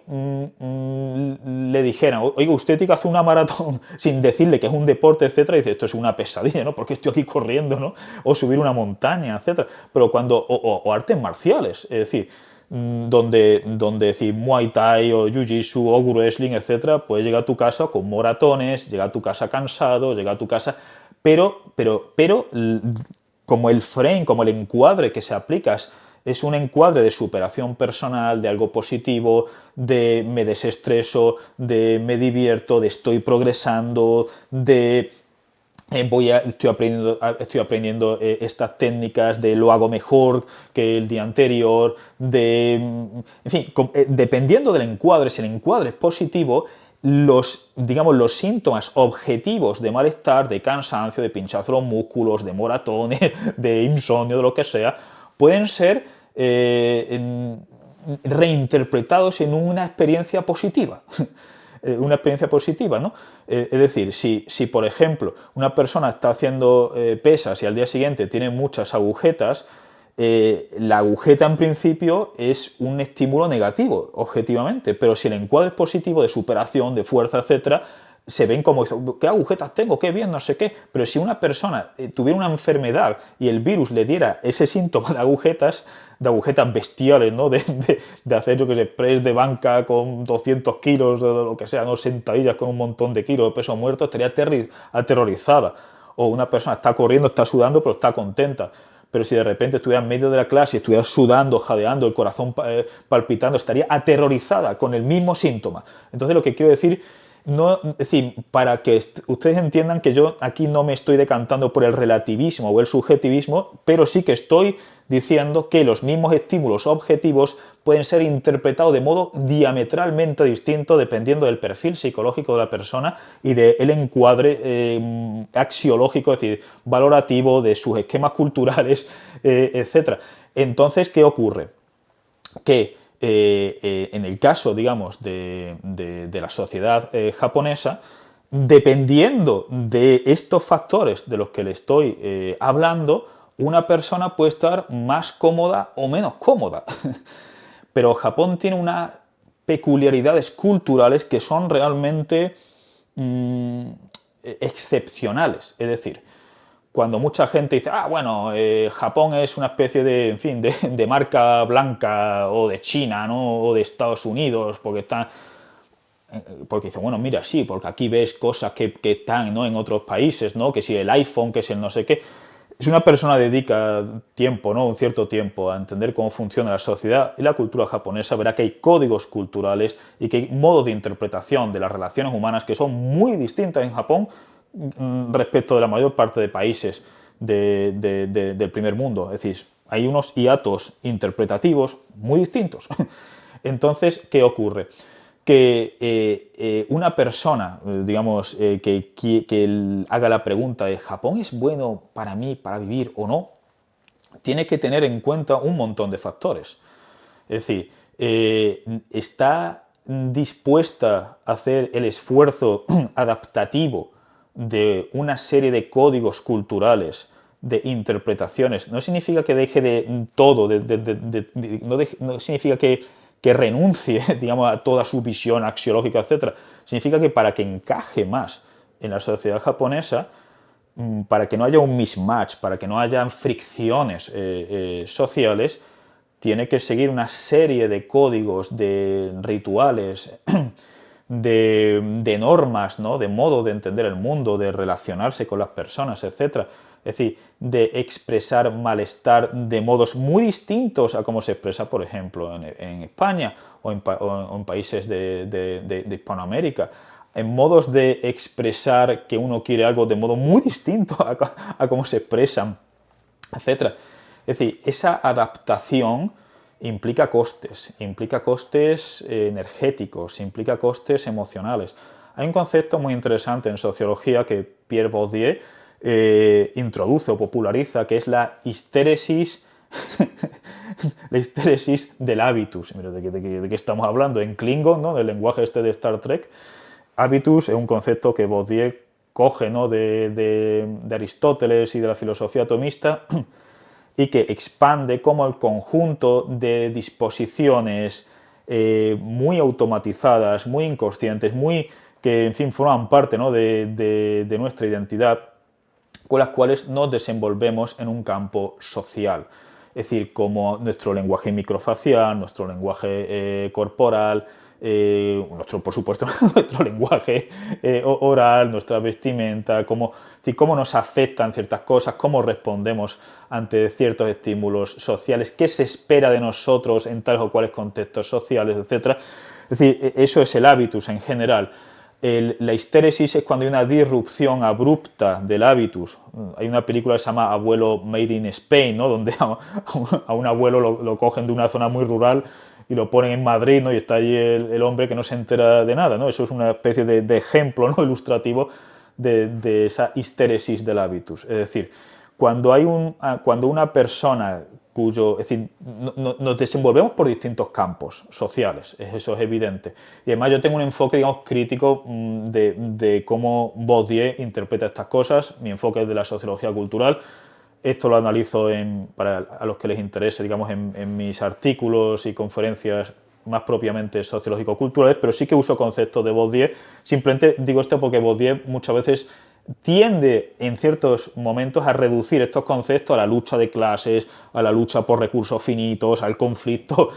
le dijera, oiga, usted tiene que hacer una maratón sin decirle que es un deporte, etcétera, dice, esto es una pesadilla, ¿no? Porque estoy aquí corriendo, ¿no? O subir una montaña, etcétera. Pero o artes marciales, es decir, donde decir Muay Thai o Jiu-Jitsu o wrestling, etcétera, puedes llegar a tu casa con moratones, llegar a tu casa cansado, llegar a tu casa, pero como el frame, como el encuadre que se aplica es un encuadre de superación personal, de algo positivo, de me desestreso, de me divierto, de estoy progresando, de estoy aprendiendo estas técnicas, de lo hago mejor que el día anterior, en fin, dependiendo del encuadre, si el encuadre es positivo, digamos, los síntomas objetivos de malestar, de cansancio, de pinchazo de los músculos, de moratones, de insomnio, de lo que sea, pueden ser reinterpretados en una experiencia positiva. Una experiencia positiva, ¿no? Es decir, si, por ejemplo una persona está haciendo pesas y al día siguiente tiene muchas agujetas, la agujeta en principio es un estímulo negativo, objetivamente, pero si el encuadre es positivo de superación, de fuerza, etcétera, se ven como, ¿qué agujetas tengo? ¿Qué bien? No sé qué. Pero si una persona tuviera una enfermedad y el virus le diera ese síntoma de agujetas bestiales, ¿no? De hacer, yo que sé, press de banca con 200 kilos, de lo que sea, ¿no? Sentadillas con un montón de kilos de peso muerto, estaría aterrorizada. O una persona está corriendo, está sudando, pero está contenta. Pero si de repente estuviera en medio de la clase y estuviera sudando, jadeando, el corazón palpitando, estaría aterrorizada con el mismo síntoma. Entonces, lo que quiero decir, no, es decir, para que ustedes entiendan que yo aquí no me estoy decantando por el relativismo o el subjetivismo, pero sí que estoy diciendo que los mismos estímulos objetivos pueden ser interpretados de modo diametralmente distinto dependiendo del perfil psicológico de la persona y del encuadre axiológico, es decir, valorativo de sus esquemas culturales, etc. Entonces, ¿qué ocurre? Que en el caso, digamos, de la sociedad japonesa, dependiendo de estos factores de los que le estoy hablando, una persona puede estar más cómoda o menos cómoda. Pero Japón tiene unas peculiaridades culturales que son realmente mmm, excepcionales. Es decir, cuando mucha gente dice, ah, bueno, Japón es una especie de, en fin, de marca blanca o de China, ¿no? O de Estados Unidos, porque está, porque dice, bueno, mira, sí, porque aquí ves cosas que están, ¿no? En otros países, ¿no? Que si el iPhone, que si el no sé qué. Si una persona dedica tiempo, ¿no? Un cierto tiempo a entender cómo funciona la sociedad y la cultura japonesa, verá que hay códigos culturales y que hay modos de interpretación de las relaciones humanas que son muy distintas en Japón respecto de la mayor parte de países del primer mundo. Es decir, hay unos hiatos interpretativos muy distintos. Entonces, ¿qué ocurre? Que una persona, digamos, que haga la pregunta de ¿Japón es bueno para mí, para vivir o no? Tiene que tener en cuenta un montón de factores. Es decir, está dispuesta a hacer el esfuerzo adaptativo de una serie de códigos culturales, de interpretaciones. No significa que deje de todo, no significa que renuncie, digamos, a toda su visión axiológica, etcétera. Significa que para que encaje más en la sociedad japonesa, para que no haya un mismatch, para que no haya fricciones sociales, tiene que seguir una serie de códigos, de rituales, de normas, ¿no? De modo de entender el mundo, de relacionarse con las personas, etc. Es decir, de expresar malestar de modos muy distintos a cómo se expresa, por ejemplo, en España o en países de Hispanoamérica, en modos de expresar que uno quiere algo de modo muy distinto a cómo se expresan, etcétera. Es decir, esa adaptación implica costes energéticos, implica costes emocionales. Hay un concepto muy interesante en sociología que Pierre Bourdieu introduce o populariza, que es la histéresis, la histéresis del hábitus. Mira, ¿de qué estamos hablando? En Klingon, ¿no? Del lenguaje este de Star Trek, hábitus es un concepto que Bourdieu coge, ¿no? de Aristóteles y de la filosofía atomista y que expande como el conjunto de disposiciones muy automatizadas, muy inconscientes, que en fin forman parte, ¿no? de nuestra identidad, con las cuales nos desenvolvemos en un campo social. Es decir, como nuestro lenguaje microfacial, nuestro lenguaje corporal, por supuesto, nuestro lenguaje oral, nuestra vestimenta, cómo nos afectan ciertas cosas, cómo respondemos ante ciertos estímulos sociales, qué se espera de nosotros en tales o cuales contextos sociales, etc. Es decir, eso es el hábitus en general. La histéresis es cuando hay una disrupción abrupta del hábitus. Hay una película que se llama Abuelo Made in Spain, ¿no? Donde a un abuelo lo cogen de una zona muy rural y lo ponen en Madrid, ¿no? Y está allí el hombre que no se entera de nada, ¿no? Eso es una especie de ejemplo, ¿no? Ilustrativo de esa histeresis del hábitus. Es decir, cuando una persona cuyo, es decir, nos desenvolvemos por distintos campos sociales, eso es evidente. Y además yo tengo un enfoque, digamos, crítico de cómo Bourdieu interpreta estas cosas, mi enfoque es de la sociología cultural. Esto lo analizo para a los que les interese, digamos, en mis artículos y conferencias más propiamente sociológico-culturales, pero sí que uso conceptos de Bourdieu. Simplemente digo esto porque Bourdieu muchas veces tiende en ciertos momentos a reducir estos conceptos a la lucha de clases, a la lucha por recursos finitos, al conflicto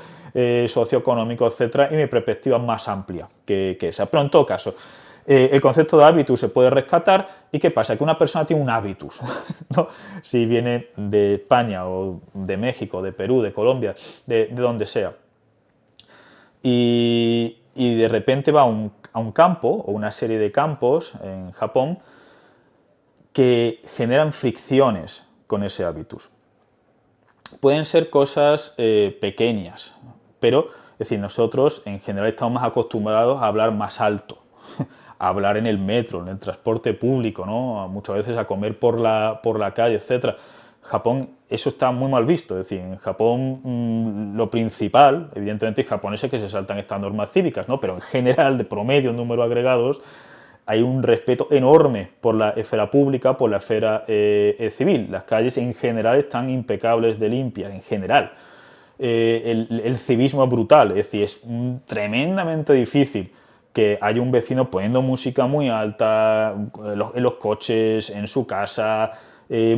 socioeconómico, etc. Y mi perspectiva es más amplia que esa. Pero en todo caso, el concepto de hábitus se puede rescatar. ¿Y qué pasa? Que una persona tiene un hábitus, ¿no? Si viene de España o de México, de Perú, de Colombia, de donde sea, y de repente va a un campo o una serie de campos en Japón que generan fricciones con ese hábitus. Pueden ser cosas pequeñas, pero es decir, nosotros en general estamos más acostumbrados a hablar más alto, a hablar en el metro, en el transporte público, ¿no? Muchas veces a comer por la calle, etc. Japón, eso está muy mal visto. Es decir, en Japón lo principal, evidentemente, hay japoneses que se saltan estas normas cívicas, ¿no? Pero en general, de promedio, en número agregados, hay un respeto enorme por la esfera pública, por la esfera civil. Las calles en general están impecables de limpias, en general. El civismo es brutal, es decir, es tremendamente difícil que haya un vecino poniendo música muy alta en los coches, en su casa,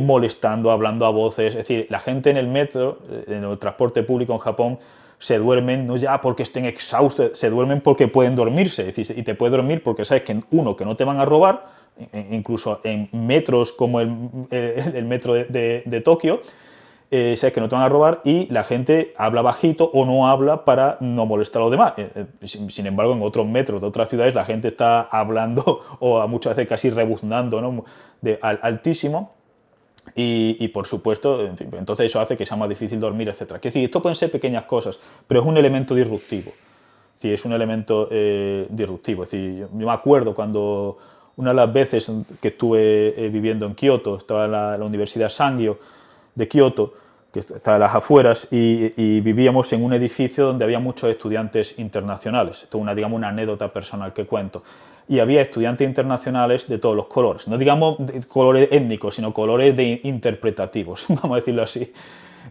molestando, hablando a voces. Es decir, la gente en el metro, en el transporte público en Japón, se duermen no ya porque estén exhaustos, se duermen porque pueden dormirse. Es decir, y te puedes dormir porque sabes que, uno, que no te van a robar, incluso en metros como el metro de Tokio, sabes que no te van a robar y la gente habla bajito o no habla para no molestar a los demás. Sin embargo, en otros metros de otras ciudades la gente está hablando o muchas veces casi rebuznando, ¿no? Altísimo. Por supuesto, en fin, entonces eso hace que sea más difícil dormir, etc. Es decir, esto pueden ser pequeñas cosas, pero es un elemento disruptivo. Es decir, es un elemento disruptivo. Es decir, yo me acuerdo cuando una de las veces que estuve viviendo en Kioto, estaba en la Universidad Sangyo de Kioto, que está en las afueras, y vivíamos en un edificio donde había muchos estudiantes internacionales. Esto es digamos, una anécdota personal que cuento. Y había estudiantes internacionales de todos los colores, no digamos colores étnicos, sino colores interpretativos, vamos a decirlo así.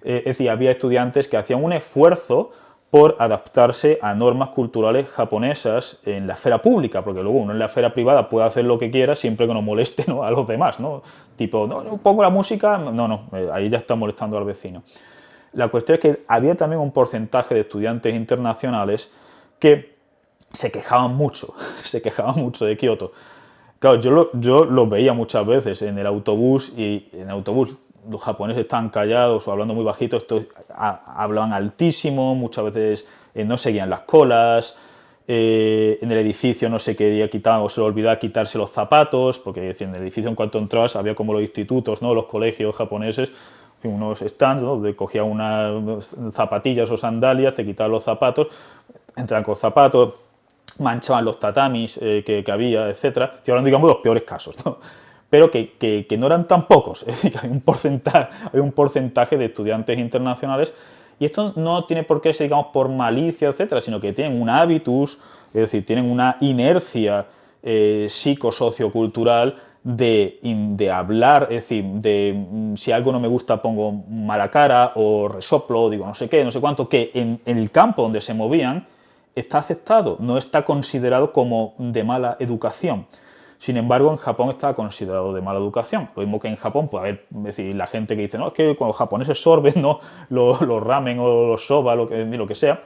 Es decir, había estudiantes que hacían un esfuerzo por adaptarse a normas culturales japonesas en la esfera pública, porque luego uno en la esfera privada puede hacer lo que quiera siempre que no moleste, ¿no?, a los demás, ¿no? Tipo, no pongo la música, no, ahí ya está molestando al vecino. La cuestión es que había también un porcentaje de estudiantes internacionales que se quejaban mucho, se quejaban mucho de Kioto. Claro, yo lo veía muchas veces en el autobús, y en el autobús los japoneses estaban callados o hablando muy bajito, hablaban altísimo, muchas veces no seguían las colas, en el edificio no se quería quitar o se le olvidaba quitarse los zapatos, porque en el edificio en cuanto entrabas había como los institutos, ¿no?, los colegios japoneses, unos stands, ¿no?, donde cogían unas zapatillas o sandalias, te quitaban los zapatos, entraban con zapatos, manchaban los tatamis que había, etc. Estoy hablando, digamos, de los peores casos, ¿no? Pero que no eran tan pocos, es decir, que hay un porcentaje de estudiantes internacionales, y esto no tiene por qué ser, digamos, por malicia, etc., sino que tienen un hábitus, es decir, tienen una inercia psicosociocultural de hablar, es decir, si algo no me gusta pongo mala cara o resoplo, digo no sé qué, no sé cuánto, que en el campo donde se movían está aceptado, no está considerado como de mala educación. Sin embargo, en Japón está considerado de mala educación. Lo mismo que en Japón, pues a ver, es decir, la gente que dice, no, es que cuando los japoneses sorben, ¿no?, los ramen o los soba, lo que sea,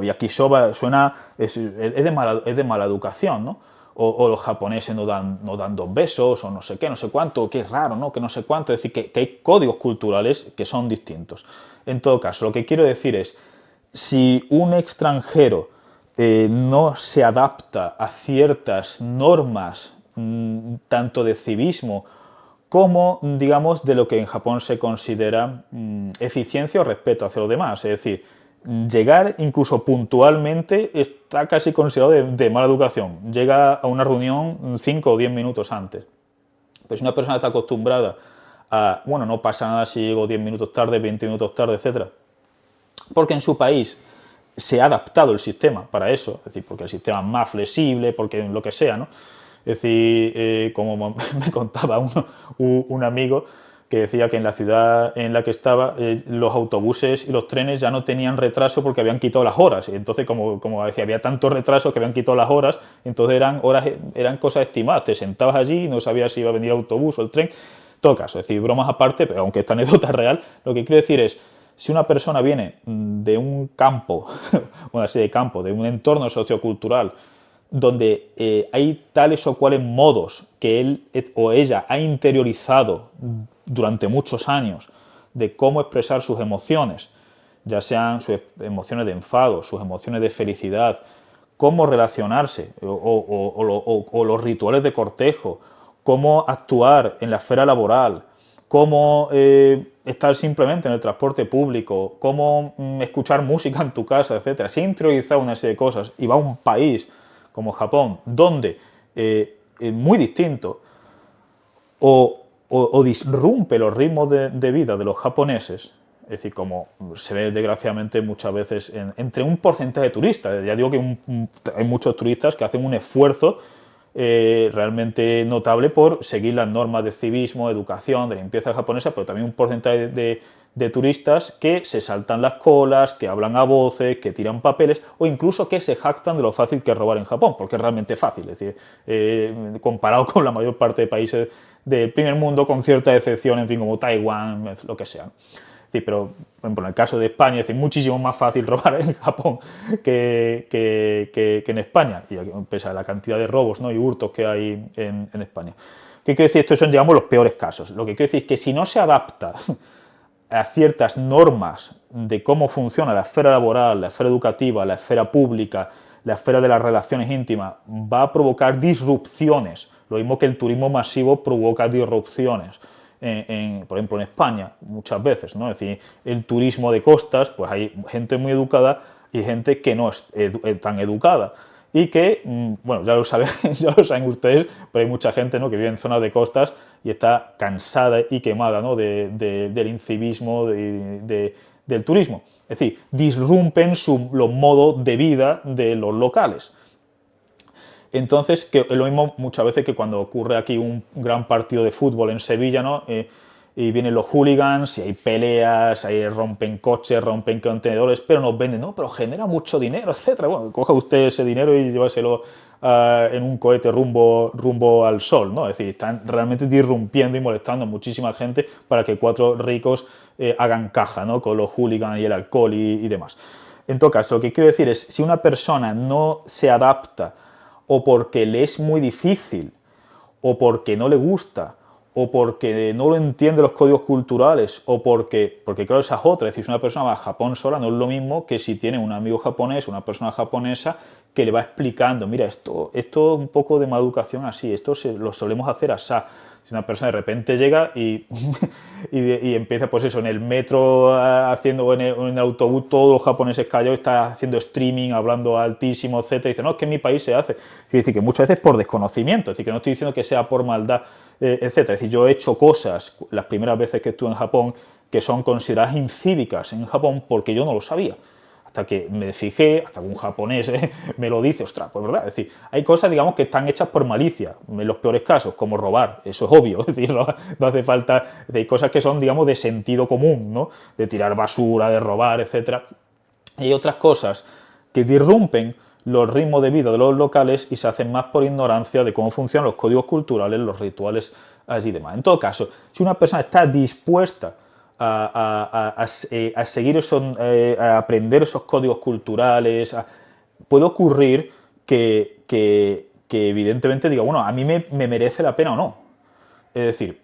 yakisoba suena, es de mala educación, ¿no? O los japoneses no dan dos besos, o no sé qué, no sé cuánto, que es raro, ¿no?, que no sé cuánto. Es decir, que hay códigos culturales que son distintos. En todo caso, lo que quiero decir es, si un extranjero no se adapta a ciertas normas, tanto de civismo como, digamos, de lo que en Japón se considera eficiencia o respeto hacia los demás. Es decir, llegar incluso puntualmente está casi considerado de mala educación. Llega a una reunión 5 o 10 minutos antes. Pero si una persona está acostumbrada a, bueno, no pasa nada si llego 10 minutos tarde, 20 minutos tarde, etcétera, porque en su país se ha adaptado el sistema para eso, es decir, porque el sistema es más flexible, porque lo que sea, ¿no? Es decir, como me contaba un amigo que decía que en la ciudad en la que estaba los autobuses y los trenes ya no tenían retraso porque habían quitado las horas. Y entonces, como decía, había tantos retrasos que habían quitado las horas, entonces eran cosas estimadas. Te sentabas allí y no sabías si iba a venir el autobús o el tren. En todo caso, es decir, bromas aparte, pero aunque esta anécdota es real, lo que quiero decir es, si una persona viene de un campo, una serie de campo, de un entorno sociocultural, donde hay tales o cuales modos que él o ella ha interiorizado durante muchos años de cómo expresar sus emociones, ya sean sus emociones de enfado, sus emociones de felicidad, cómo relacionarse o los rituales de cortejo, cómo actuar en la esfera laboral, cómo estar simplemente en el transporte público, cómo escuchar música en tu casa, etcétera. Se ha interiorizado una serie de cosas y va a un país como Japón, donde es muy distinto o disrumpe los ritmos de vida de los japoneses, es decir, como se ve desgraciadamente muchas veces entre un porcentaje de turistas. Ya digo que hay muchos turistas que hacen un esfuerzo realmente notable por seguir las normas de civismo, de educación, de limpieza japonesa, pero también un porcentaje de turistas que se saltan las colas, que hablan a voces, que tiran papeles o incluso que se jactan de lo fácil que es robar en Japón, porque es realmente fácil, es decir, comparado con la mayor parte de países del primer mundo, con cierta excepción, en fin, como Taiwán, lo que sea. Sí, pero por ejemplo, en el caso de España es muchísimo más fácil robar en Japón que en España, y pese a la cantidad de robos, ¿no?, y hurtos que hay en España. ¿Qué quiero decir? Estos son, digamos, los peores casos. Lo que quiero decir es que si no se adapta a ciertas normas de cómo funciona la esfera laboral, la esfera educativa, la esfera pública, la esfera de las relaciones íntimas, va a provocar disrupciones. Lo mismo que el turismo masivo provoca disrupciones. Por ejemplo, en España, muchas veces, ¿no? Es decir, el turismo de costas, pues hay gente muy educada y gente que no es tan educada. Y que, bueno, ya lo saben, ya lo saben ustedes, pero hay mucha gente, ¿no?, que vive en zonas de costas y está cansada y quemada, ¿no?, del incivismo, del turismo. Es decir, disrumpen los modos de vida de los locales. Entonces, que es lo mismo muchas veces que cuando ocurre aquí un gran partido de fútbol en Sevilla, ¿no? Y vienen los hooligans y hay peleas, ahí rompen coches, rompen contenedores, pero nos venden, no, pero genera mucho dinero, etcétera. Bueno, coja usted ese dinero y llévaselo en un cohete rumbo al sol, ¿no? Es decir, están realmente disrumpiendo y molestando a muchísima gente para que cuatro ricos hagan caja, ¿no?, con los hooligans y el alcohol y demás. En todo caso, lo que quiero decir es, si una persona no se adapta o porque le es muy difícil, o porque no le gusta, o porque no lo entiende los códigos culturales, o porque claro, esa es otra, es decir, si una persona va a Japón sola no es lo mismo que si tiene un amigo japonés, una persona japonesa que le va explicando, mira, esto es un poco de mala educación así, esto lo solemos hacer así. Si una persona de repente llega y empieza, pues eso, en el metro haciendo, o en el autobús, todos los japoneses callados, está haciendo streaming, hablando altísimo, etcétera, y dice, no, es que en mi país se hace. Es decir, que muchas veces por desconocimiento, es decir, que no estoy diciendo que sea por maldad, etcétera. Es decir, yo he hecho cosas las primeras veces que estuve en Japón que son consideradas incívicas en Japón porque yo no lo sabía. Hasta que me fijé, hasta que un japonés me lo dice, ostras, pues verdad. Es decir, hay cosas, digamos, que están hechas por malicia, en los peores casos, como robar, eso es obvio. Es decir, no hace falta, hay cosas que son, digamos, de sentido común, ¿no?, de tirar basura, de robar, etcétera. Y hay otras cosas que disrumpen los ritmos de vida de los locales y se hacen más por ignorancia de cómo funcionan los códigos culturales, los rituales y demás. En todo caso, si una persona está dispuesta a seguir a aprender esos códigos culturales, puede ocurrir que evidentemente diga, bueno, a mí me merece la pena o no. Es decir,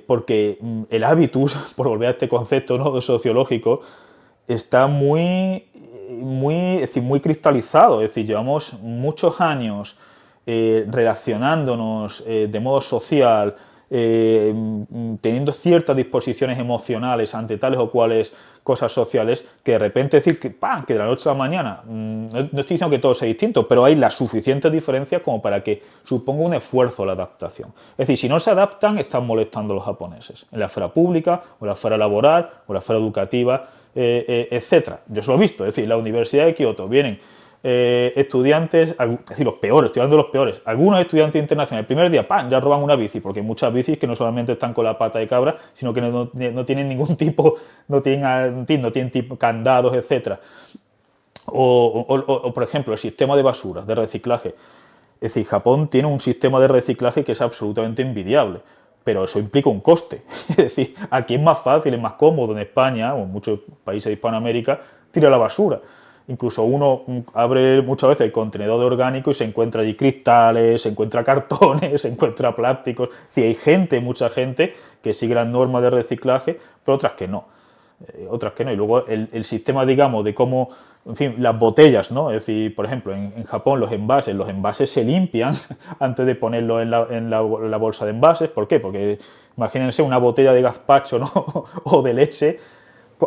porque el hábitus, por volver a este concepto, ¿no?, sociológico, está es decir, muy cristalizado. Es decir, llevamos muchos años relacionándonos de modo social teniendo ciertas disposiciones emocionales ante tales o cuales cosas sociales, que de repente decir que, ¡pam!, que de la noche a la mañana, no estoy diciendo que todo sea distinto, pero hay las suficientes diferencias como para que suponga un esfuerzo la adaptación. Es decir, si no se adaptan, están molestando a los japoneses, en la esfera pública, o en la esfera laboral, o en la esfera educativa, etcétera. Yo eso lo he visto, es decir, la Universidad de Kioto vienen estudiantes, es decir, los peores, estoy hablando de los peores, algunos estudiantes internacionales, el primer día, ¡pam!, ya roban una bici, porque hay muchas bicis que no solamente están con la pata de cabra, sino que no tienen ningún tipo, no tienen tipo, candados, etcétera. Por ejemplo, el sistema de basuras, de reciclaje. Es decir, Japón tiene un sistema de reciclaje que es absolutamente envidiable, pero eso implica un coste. Es decir, aquí es más fácil, es más cómodo en España o en muchos países de Hispanoamérica tirar la basura. Incluso uno abre muchas veces el contenedor de orgánico y se encuentra allí cristales, se encuentra cartones, se encuentra plásticos. Es decir, hay gente, mucha gente, que sigue las normas de reciclaje, pero otras que no. Otras que no. Y luego el sistema, digamos, de cómo, en fin, las botellas, ¿no? Es decir, por ejemplo, en Japón los envases se limpian antes de ponerlo en la bolsa de envases. ¿Por qué? Porque imagínense una botella de gazpacho, ¿no? O de leche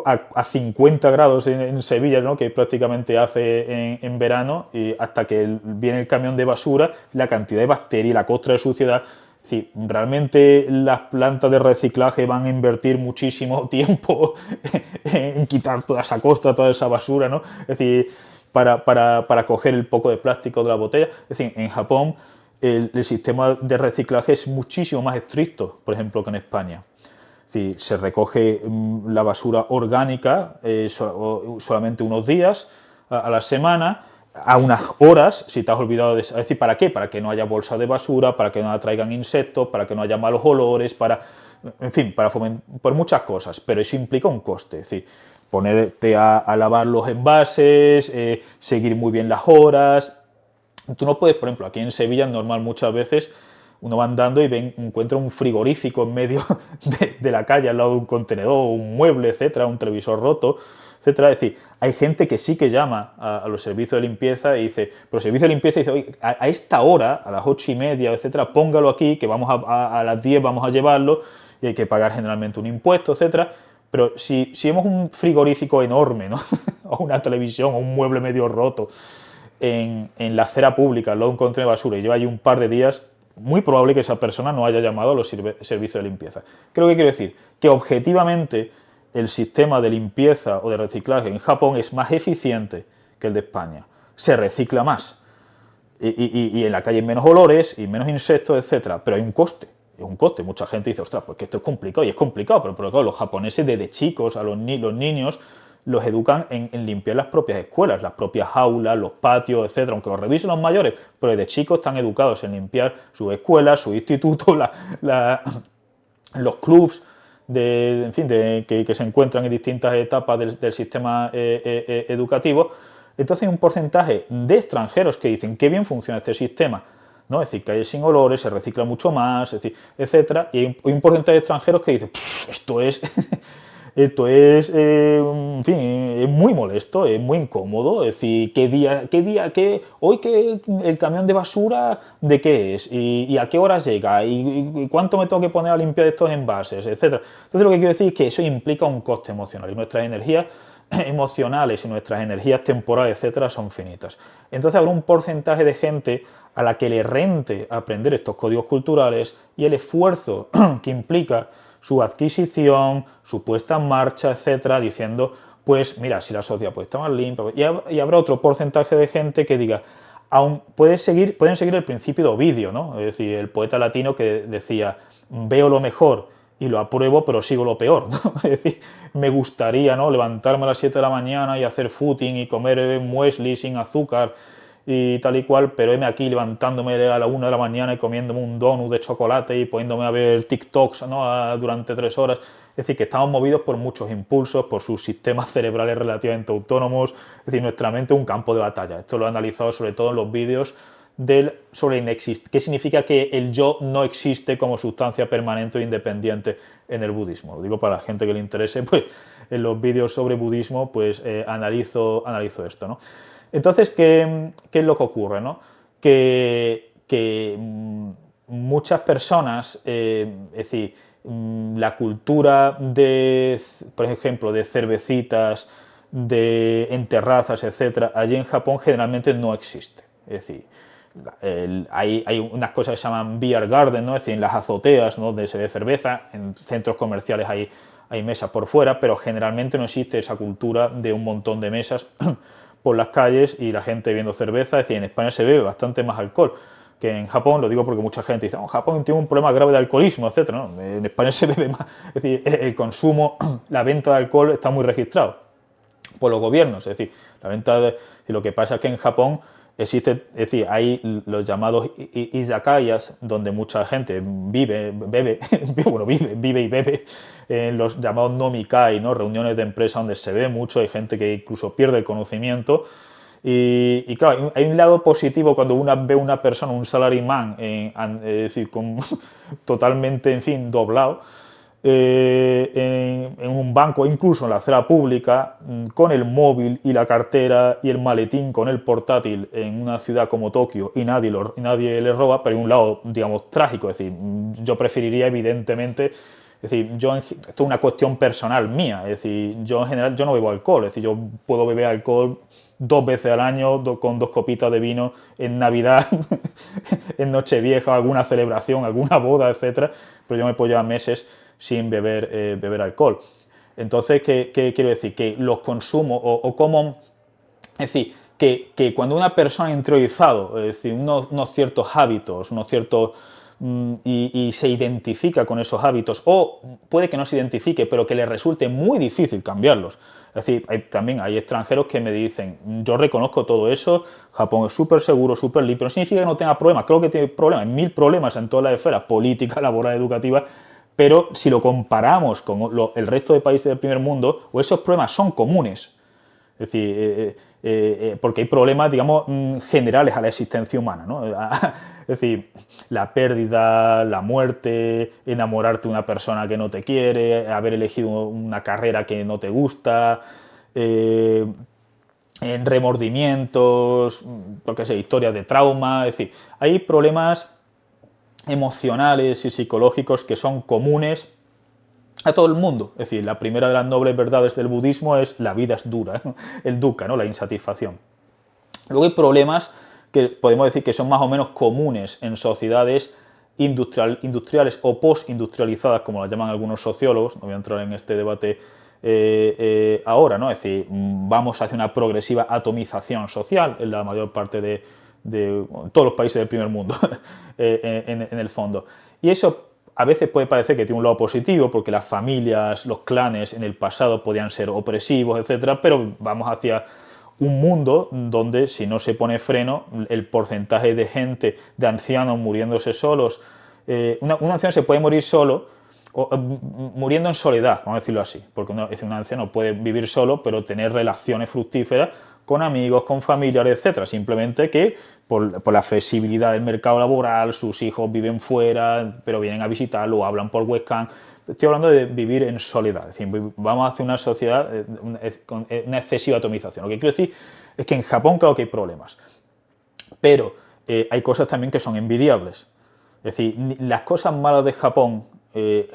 a 50 grados en Sevilla, ¿no?, que prácticamente hace en verano, y hasta que viene el camión de basura, la cantidad de bacterias y la costra de suciedad. Es decir, realmente las plantas de reciclaje van a invertir muchísimo tiempo en quitar toda esa costra, toda esa basura, ¿no? Es decir, para coger el poco de plástico de la botella. Es decir, en Japón el sistema de reciclaje es muchísimo más estricto, por ejemplo, que en España. Es decir, se recoge la basura orgánica solamente unos días a la semana, a unas horas, si te has olvidado de... Es decir, ¿para qué? Para que no haya bolsa de basura, para que no atraigan insectos, para que no haya malos olores, en fin, por muchas cosas, pero eso implica un coste. Es decir, ponerte a lavar los envases, seguir muy bien las horas. Tú no puedes, por ejemplo, aquí en Sevilla es normal muchas veces uno va andando y encuentra un frigorífico en medio de la calle al lado de un contenedor, un mueble, etcétera, un televisor roto, etcétera. Es decir, hay gente que sí que llama a los servicios de limpieza y dice, pero el servicio de limpieza dice, oye, a esta hora, a las 8:30, etcétera, póngalo aquí, que vamos a las 10 vamos a llevarlo, y hay que pagar generalmente un impuesto, etcétera. Pero si vemos un frigorífico enorme, ¿no? O una televisión, o un mueble medio roto en la acera pública, al lado de un contenedor de basura, y lleva allí un par de días, muy probable que esa persona no haya llamado a los servicios de limpieza. ¿Qué es lo que quiero decir? Que objetivamente el sistema de limpieza o de reciclaje en Japón es más eficiente que el de España. Se recicla más. Y en la calle hay menos olores y menos insectos, etcétera. Pero hay un coste. Es un coste. Mucha gente dice, ostras, pues que esto es complicado. Y es complicado, pero claro, los japoneses desde chicos a los niños los educan en limpiar las propias escuelas, las propias aulas, los patios, etcétera. Aunque los revisen los mayores, pero desde chicos están educados en limpiar sus escuelas, sus institutos, los clubs en fin, que se encuentran en distintas etapas del sistema educativo. Entonces hay un porcentaje de extranjeros que dicen qué bien funciona este sistema, ¿no? Es decir, que hay sin olores, se recicla mucho más, es decir, etcétera. Y hay un porcentaje de extranjeros que dicen, esto es esto es, en fin, es muy molesto, es muy incómodo. Es decir, hoy que el camión de basura, ¿de qué es? ¿Y a qué horas llega? ¿Y cuánto me tengo que poner a limpiar estos envases? Etcétera. Entonces, lo que quiero decir es que eso implica un coste emocional y nuestras energías emocionales y nuestras energías temporales, etcétera, son finitas. Entonces, habrá un porcentaje de gente a la que le rente aprender estos códigos culturales y el esfuerzo que implica su adquisición, su puesta en marcha, etcétera, diciendo, pues mira, si la sociedad pues, está más limpia, y habrá otro porcentaje de gente que diga, pueden seguir el principio de Ovidio, ¿no? Es decir, el poeta latino que decía, veo lo mejor y lo apruebo, pero sigo lo peor, ¿no? Es decir, me gustaría, ¿no?, levantarme a las 7 de la mañana y hacer footing y comer muesli sin azúcar y tal y cual, pero heme aquí levantándome a la 1 de la mañana y comiéndome un donut de chocolate y poniéndome a ver TikToks, ¿no?, durante 3 horas. Es decir, que estamos movidos por muchos impulsos, por sus sistemas cerebrales relativamente autónomos. Es decir, nuestra mente es un campo de batalla. Esto lo he analizado sobre todo en los vídeos sobre inexist. ¿Qué significa que el yo no existe como sustancia permanente e independiente en el budismo? Lo digo para la gente que le interese, pues en los vídeos sobre budismo pues analizo esto, ¿no? Entonces, ¿qué es lo que ocurre, no? Que muchas personas, es decir, la cultura de, por ejemplo, de cervecitas, en terrazas, etcétera, allí en Japón generalmente no existe. Es decir, hay unas cosas que se llaman beer garden, ¿no? Es decir, en las azoteas, ¿no?, donde se ve cerveza, en centros comerciales hay mesas por fuera, pero generalmente no existe esa cultura de un montón de mesas por las calles y la gente bebiendo cerveza. Es decir, en España se bebe bastante más alcohol que en Japón. Lo digo porque mucha gente dice, oh, Japón tiene un problema grave de alcoholismo, etcétera. ¿No? En España se bebe más. Es decir, el consumo, la venta de alcohol está muy registrado por los gobiernos. Es decir, lo que pasa es que en Japón existe, es decir, hay los llamados izakayas, donde mucha gente bebe, bueno, vive y bebe, en los llamados nomikai, ¿no?, reuniones de empresa donde se ve mucho, hay gente que incluso pierde el conocimiento. Y claro, hay un lado positivo cuando uno ve una persona, un salaryman, es decir, totalmente, en fin, doblado, en un banco, incluso en la acera pública, con el móvil y la cartera y el maletín con el portátil en una ciudad como Tokio y nadie le roba, pero hay un lado, digamos, trágico. Es decir, yo preferiría, evidentemente, es decir, esto es una cuestión personal mía, es decir, yo en general yo no bebo alcohol, es decir, yo puedo beber alcohol 2 veces al año con 2 copitas de vino en Navidad, en Nochevieja, alguna celebración, alguna boda, etcétera, pero yo me puedo llevar meses sin beber alcohol. Entonces, ¿qué quiero decir? Que los consumos o cómo, es decir, que cuando una persona ha interiorizado, es decir, unos ciertos hábitos, unos ciertos y se identifica con esos hábitos, o puede que no se identifique, pero que le resulte muy difícil cambiarlos. Es decir, también hay extranjeros que me dicen, yo reconozco todo eso, Japón es súper seguro, súper limpio, no significa que no tenga problemas, creo que tiene problemas, 1000 problemas en todas las esferas, política, laboral, educativa, pero si lo comparamos con el resto de países del primer mundo, o esos problemas son comunes, es decir, porque hay problemas, digamos, generales a la existencia humana, ¿no? Es decir, la pérdida, la muerte, enamorarte de una persona que no te quiere, haber elegido una carrera que no te gusta, en remordimientos, lo que sé, historias de trauma. Es decir, hay problemas emocionales y psicológicos que son comunes a todo el mundo. Es decir, la primera de las nobles verdades del budismo es la vida es dura, ¿no? El dukkha, ¿no?, la insatisfacción. Luego hay problemas que podemos decir que son más o menos comunes en sociedades industriales o postindustrializadas, como las llaman algunos sociólogos. No voy a entrar en este debate ahora, ¿no? Es decir, vamos hacia una progresiva atomización social en la mayor parte de todos los países del primer mundo, en el fondo. Y eso a veces puede parecer que tiene un lado positivo, porque las familias, los clanes en el pasado podían ser opresivos, etcétera, pero vamos hacia un mundo donde, si no se pone freno, el porcentaje de gente, de ancianos muriéndose solos, un anciano se puede morir solo, muriendo en soledad, vamos a decirlo así, porque un anciano puede vivir solo, pero tener relaciones fructíferas con amigos, con familiares, etcétera. Simplemente que por la flexibilidad del mercado laboral, sus hijos viven fuera, pero vienen a visitarlo o hablan por webcam. Estoy hablando de vivir en soledad, es decir, vamos hacia una sociedad con una excesiva atomización. Lo que quiero decir es que en Japón, claro que hay problemas, pero hay cosas también que son envidiables. Es decir, las cosas malas de Japón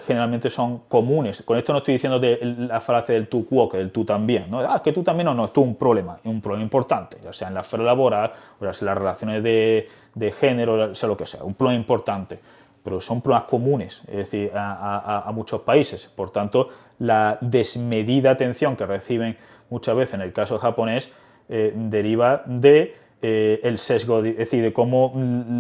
generalmente son comunes. Con esto no estoy diciendo de la frase del tú quoque, del tú también, ¿no? Ah, que tú también, no, esto es un problema importante, ya sea en la esfera laboral, o ya sea en las relaciones de género, sea lo que sea, un problema importante, pero son problemas comunes, es decir, a muchos países. Por tanto, la desmedida atención que reciben muchas veces en el caso japonés deriva de el sesgo, es decir, de cómo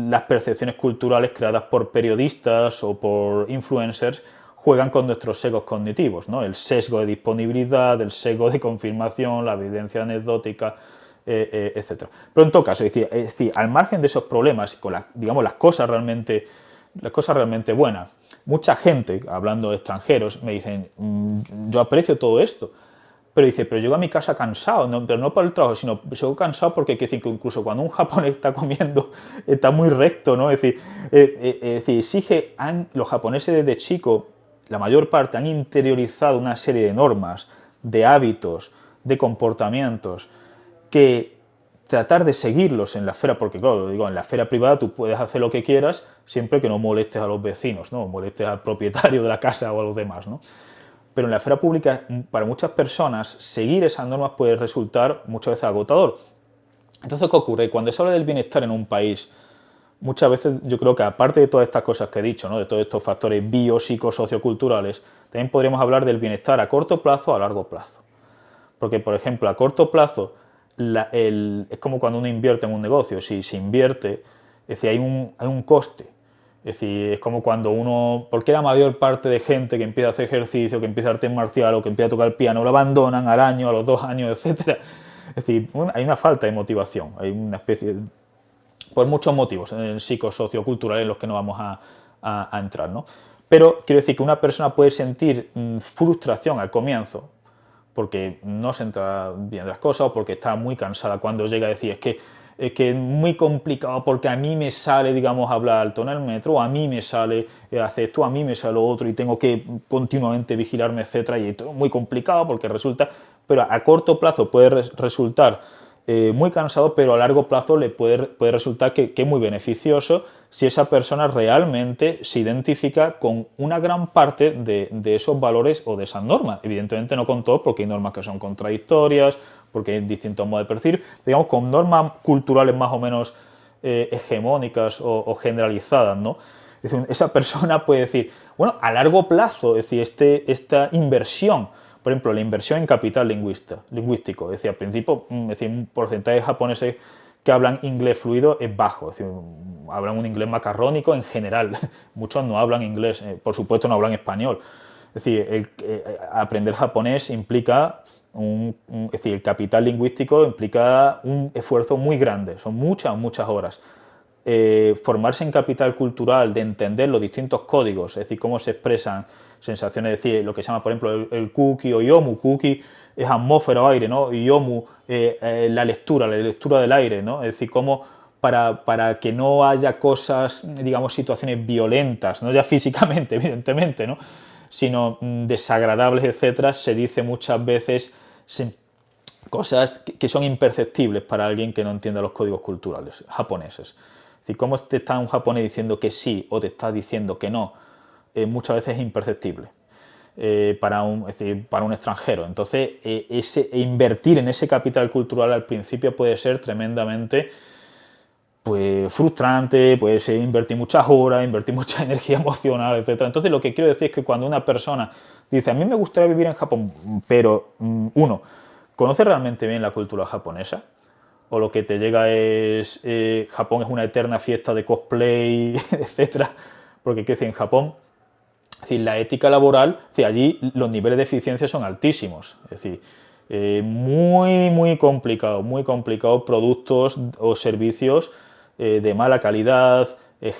las percepciones culturales creadas por periodistas o por influencers juegan con nuestros sesgos cognitivos, ¿no? El sesgo de disponibilidad, el sesgo de confirmación, la evidencia anecdótica, etc. Pero en todo caso, es decir, al margen de esos problemas, con digamos, las cosas realmente buenas, mucha gente, hablando de extranjeros, me dicen, yo aprecio todo esto, pero dice, pero llego a mi casa cansado, no, pero no por el trabajo, sino llego cansado porque hay que decir que incluso cuando un japonés está comiendo, está muy recto, ¿no? Es decir, los japoneses desde chico, la mayor parte, han interiorizado una serie de normas, de hábitos, de comportamientos, que tratar de seguirlos en la esfera, porque claro, digo, en la esfera privada tú puedes hacer lo que quieras siempre que no molestes a los vecinos, ¿no? Molestes al propietario de la casa o a los demás, ¿no? Pero en la esfera pública, para muchas personas, seguir esas normas puede resultar muchas veces agotador. Entonces, ¿qué ocurre? Cuando se habla del bienestar en un país, muchas veces yo creo que aparte de todas estas cosas que he dicho, ¿no? De todos estos factores biopsicosocioculturales, también podríamos hablar del bienestar a corto plazo o a largo plazo. Porque, por ejemplo, a corto plazo es como cuando uno invierte en un negocio. Si se invierte, es decir, hay un coste. Es decir, es como cuando uno, porque la mayor parte de gente que empieza a hacer ejercicio, que empieza a arte marcial o que empieza a tocar el piano, lo abandonan al año, a los 2 años, etcétera. Es decir, hay una falta de motivación, hay una especie de, por muchos motivos psicosocioculturales en los que no vamos a entrar, ¿no? Pero quiero decir que una persona puede sentir frustración al comienzo, porque no se entra bien de las cosas o porque está muy cansada cuando llega a decir es que es muy complicado porque a mí me sale, digamos, hablar alto en el metro, o a mí me sale hacer esto, a mí me sale lo otro y tengo que continuamente vigilarme, etcétera, y esto es muy complicado porque resulta, pero a corto plazo puede resultar muy cansado, pero a largo plazo le puede resultar que es muy beneficioso si esa persona realmente se identifica con una gran parte de esos valores o de esas normas. Evidentemente no con todos, porque hay normas que son contradictorias, porque hay distintos modos de percibir, digamos, con normas culturales más o menos hegemónicas o generalizadas, ¿no? Es decir, esa persona puede decir, bueno, a largo plazo, es decir, esta inversión, por ejemplo, la inversión en capital lingüístico, es decir, al principio, es decir, un porcentaje de japoneses que hablan inglés fluido es bajo, es decir, hablan un inglés macarrónico en general, muchos no hablan inglés, por supuesto no hablan español, es decir, aprender japonés implica es decir, el capital lingüístico implica un esfuerzo muy grande, son muchas, muchas horas. Formarse en capital cultural, de entender los distintos códigos, es decir, cómo se expresan sensaciones, es decir, lo que se llama, por ejemplo, el kuki o yomu. Kuki es atmósfera o aire, ¿no? Y yomu, la lectura del aire, ¿no? Es decir, cómo para que no haya cosas, digamos, situaciones violentas, no ya físicamente, evidentemente, ¿no? Sino desagradables, etcétera, se dice muchas veces cosas que son imperceptibles para alguien que no entienda los códigos culturales japoneses. Es decir, cómo te está un japonés diciendo que sí o te está diciendo que no, muchas veces es imperceptible es decir, para un extranjero. Entonces, invertir en ese capital cultural al principio puede ser tremendamente pues, frustrante, puede ser invertir muchas horas, invertir mucha energía emocional, etcétera. Entonces, lo que quiero decir es que cuando una persona dice, a mí me gustaría vivir en Japón, pero uno, ¿conoce realmente bien la cultura japonesa? O lo que te llega es Japón es una eterna fiesta de cosplay, etcétera. Porque, ¿qué decir? En Japón, es decir, la ética laboral, es decir, allí los niveles de eficiencia son altísimos. Es decir, muy complicado productos o servicios de mala calidad,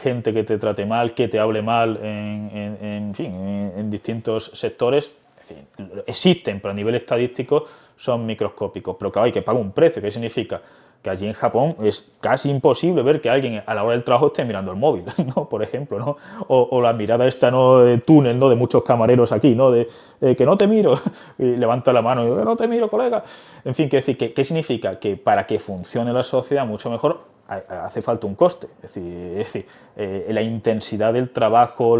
gente que te trate mal, que te hable mal en fin, en distintos sectores. Es decir, existen, pero a nivel estadístico son microscópicos. Pero claro, hay que pagar un precio. ¿Qué significa? Que allí en Japón es casi imposible ver que alguien a la hora del trabajo esté mirando el móvil, ¿no? Por ejemplo, ¿no? O la mirada esta, ¿no? De túnel, ¿no? De muchos camareros aquí, ¿no? De que no te miro, y levanta la mano, y, no te miro, colega. En fin, ¿qué significa? Que para que funcione la sociedad mucho mejor hace falta un coste. La intensidad del trabajo,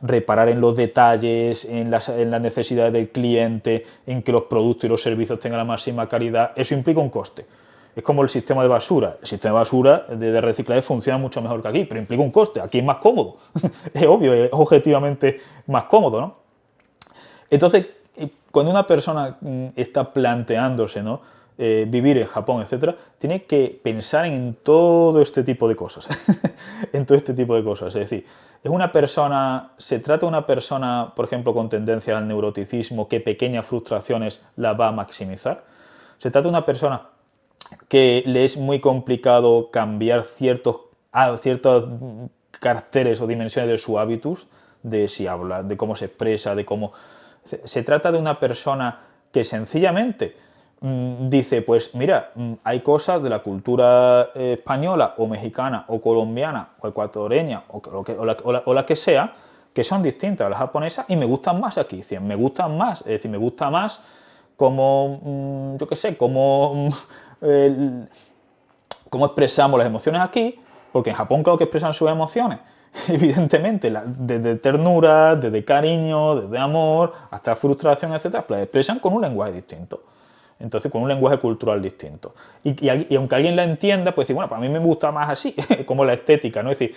reparar en los detalles, en las necesidades del cliente, en que los productos y los servicios tengan la máxima calidad, eso implica un coste. Es como el sistema de basura. El sistema de basura de reciclaje funciona mucho mejor que aquí, pero implica un coste. Aquí es más cómodo. Es obvio, es objetivamente más cómodo, ¿no? Entonces, cuando una persona está planteándose, ¿no? Vivir en Japón, etcétera, tiene que pensar en todo este tipo de cosas. En todo este tipo de cosas. Es decir, se trata de una persona, por ejemplo, con tendencia al neuroticismo, que pequeñas frustraciones la va a maximizar. Se trata de una persona que le es muy complicado cambiar ciertos caracteres o dimensiones de su hábitus, de si habla, de cómo se expresa, de cómo... Se trata de una persona que sencillamente dice, pues mira, hay cosas de la cultura española o mexicana o colombiana o ecuatoriana o la que sea, que son distintas a las japonesas y me gustan más aquí. Es decir, me gustan más, es decir, me gusta más como, yo qué sé, como ¿Cómo expresamos las emociones aquí? Porque en Japón, claro que expresan sus emociones. Evidentemente, desde ternura, desde cariño, desde amor, hasta frustración, etcétera, pues las expresan con un lenguaje distinto. Entonces, con un lenguaje cultural distinto. Y aunque alguien la entienda, pues decir, bueno, para mí me gusta más así, como la estética, ¿no? Es decir,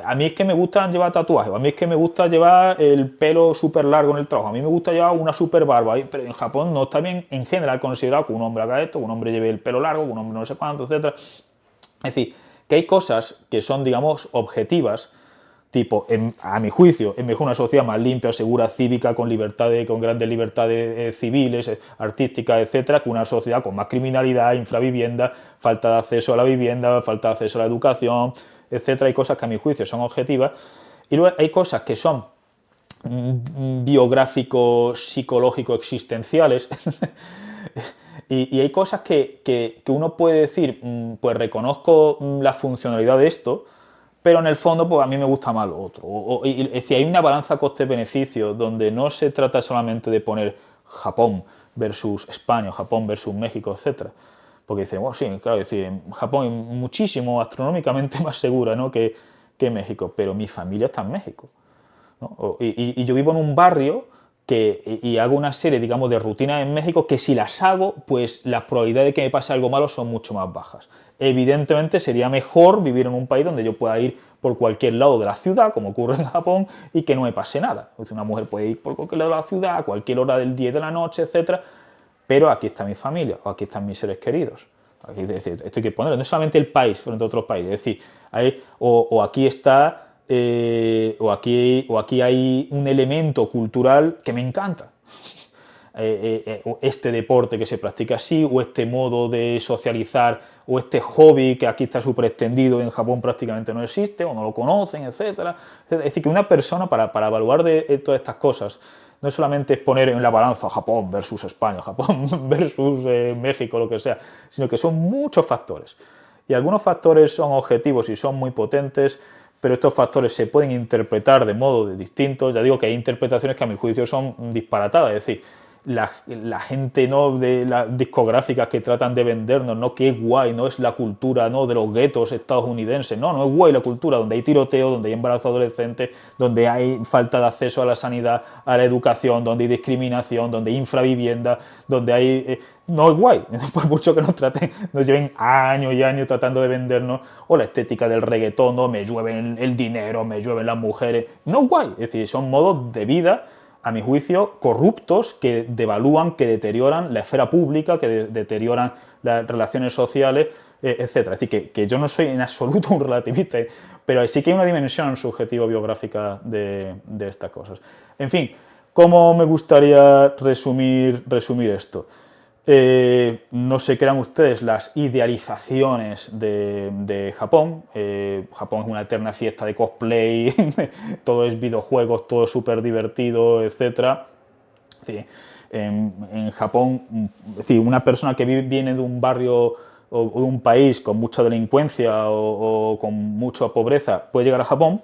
a mí es que me gusta llevar tatuajes, a mí es que me gusta llevar el pelo súper largo en el trabajo, a mí me gusta llevar una súper barba, pero en Japón no está bien en general considerado que un hombre haga esto, que un hombre lleve el pelo largo, que un hombre no sé cuánto, etcétera. Es decir, que hay cosas que son, digamos, objetivas, tipo, a mi juicio, es mejor una sociedad más limpia, segura, cívica, con libertades, con grandes libertades civiles, artísticas, etcétera, que una sociedad con más criminalidad, infravivienda, falta de acceso a la vivienda, falta de acceso a la educación, etcétera. Hay cosas que a mi juicio son objetivas y luego hay cosas que son biográficos, psicológicos, existenciales. Y hay cosas que uno puede decir, pues reconozco la funcionalidad de esto, pero en el fondo pues a mí me gusta más lo otro. Es decir, hay una balanza coste-beneficio donde no se trata solamente de poner Japón versus España, Japón versus México, etcétera. Porque dicen, bueno, sí, claro, es decir, Japón es muchísimo astronómicamente más segura, ¿no?, que México, pero mi familia está en México, ¿no? Y yo vivo en un barrio y hago una serie, digamos, de rutinas en México que si las hago, pues las probabilidades de que me pase algo malo son mucho más bajas. Evidentemente sería mejor vivir en un país donde yo pueda ir por cualquier lado de la ciudad, como ocurre en Japón, y que no me pase nada. Es decir, una mujer puede ir por cualquier lado de la ciudad, a cualquier hora del día y de la noche, etcétera, pero aquí está mi familia, o aquí están mis seres queridos. Aquí, es decir, esto hay que ponerlo, no es solamente el país frente a otros países, es decir, o aquí está o aquí hay un elemento cultural que me encanta. Este deporte que se practica así, o este modo de socializar, o este hobby que aquí está súper extendido, en Japón prácticamente no existe, o no lo conocen, etc. Es decir, que una persona para evaluar todas estas cosas, no solamente es poner en la balanza Japón versus España, Japón versus México, lo que sea, sino que son muchos factores. Y algunos factores son objetivos y son muy potentes, pero estos factores se pueden interpretar de modo distinto. Ya digo que hay interpretaciones que a mi juicio son disparatadas, es decir, la gente, ¿no?, de las discográficas que tratan de vendernos, ¿no?, que es guay, no es la cultura, ¿no?, de los guetos estadounidenses, no es guay la cultura donde hay tiroteo, donde hay embarazo adolescente, donde hay falta de acceso a la sanidad, a la educación, donde hay discriminación, donde hay infravivienda, donde hay no es guay, por mucho que nos lleven años y años tratando de vendernos, o la estética del reggaetón, ¿no?, me llueven el dinero, me llueven las mujeres, no es guay, es decir, son modos de vida, a mi juicio, corruptos, que devalúan, que deterioran la esfera pública, que deterioran las relaciones sociales, etcétera. Es decir, que yo no soy en absoluto un relativista, pero sí que hay una dimensión subjetivo-biográfica de estas cosas. En fin, ¿cómo me gustaría resumir esto? No se crean ustedes las idealizaciones de Japón. Japón es una eterna fiesta de cosplay, todo es videojuegos, todo es súper divertido, etc. Sí, en Japón, es decir, una persona que viene de un barrio o de un país con mucha delincuencia o con mucha pobreza puede llegar a Japón.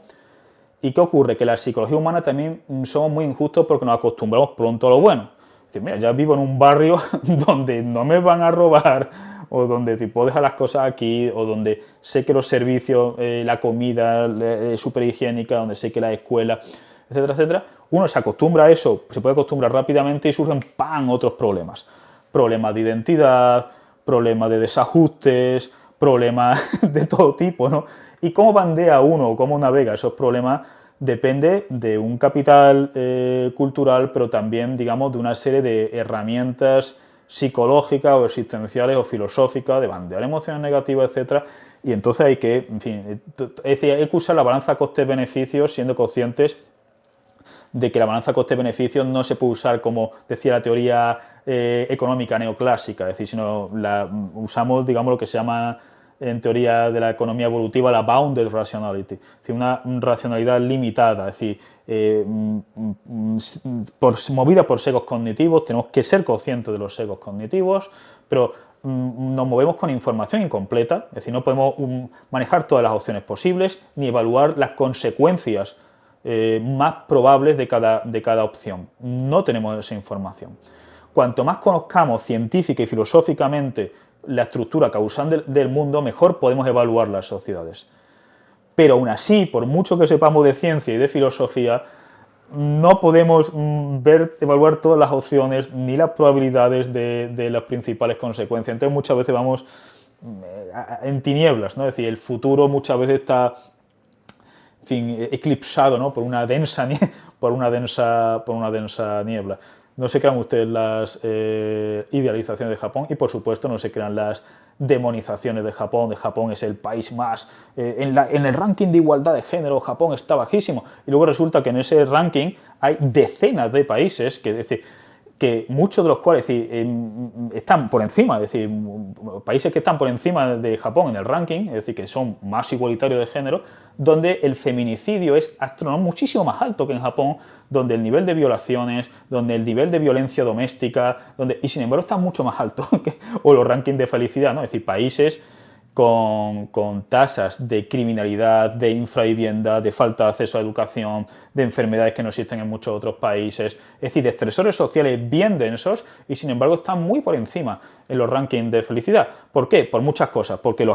¿Y qué ocurre? Que la psicología humana también somos muy injustos porque nos acostumbramos pronto a lo bueno. Es decir, mira, ya vivo en un barrio donde no me van a robar, o donde puedo dejar las cosas aquí, o donde sé que los servicios, la comida es súper higiénica, donde sé que la escuela, etcétera, etcétera. Uno se acostumbra a eso, se puede acostumbrar rápidamente y surgen ¡pam!, otros problemas. Problemas de identidad, problemas de desajustes, problemas de todo tipo, ¿no? Y cómo bandea uno, cómo navega esos problemas, depende de un capital cultural, pero también, digamos, de una serie de herramientas psicológicas o existenciales o filosóficas, de bandear emociones negativas, etcétera. Y entonces hay que, en fin, es decir, hay que usar la balanza coste-beneficios siendo conscientes de que la balanza coste-beneficios no se puede usar como decía la teoría económica neoclásica, es decir, sino usamos, digamos, lo que se llama en teoría de la economía evolutiva la bounded rationality, es decir, una racionalidad limitada, es decir, movida por sesgos cognitivos, tenemos que ser conscientes de los sesgos cognitivos, pero nos movemos con información incompleta, es decir, no podemos manejar todas las opciones posibles ni evaluar las consecuencias más probables de cada opción. No tenemos esa información. Cuanto más conozcamos científica y filosóficamente la estructura causal del mundo, mejor podemos evaluar las sociedades. Pero aún así, por mucho que sepamos de ciencia y de filosofía, no podemos evaluar todas las opciones ni las probabilidades de las principales consecuencias. Entonces muchas veces vamos en tinieblas, ¿no? Es decir, el futuro muchas veces está, en fin, eclipsado, ¿no? por una densa niebla. No se crean ustedes las idealizaciones de Japón y, por supuesto, no se crean las demonizaciones de Japón. Japón es el país más... en el ranking de igualdad de género, Japón está bajísimo. Y luego resulta que en ese ranking hay decenas de países que muchos de los cuales están por encima, es decir, países que están por encima de Japón en el ranking, es decir, que son más igualitarios de género, donde el feminicidio es muchísimo más alto que en Japón, donde el nivel de violaciones, donde el nivel de violencia doméstica, y sin embargo está mucho más alto, o los rankings de felicidad, ¿no? Es decir, países con tasas de criminalidad, de infravivienda, de falta de acceso a educación, de enfermedades que no existen en muchos otros países, es decir, de estresores sociales bien densos y sin embargo están muy por encima en los rankings de felicidad. ¿Por qué? Por muchas cosas, porque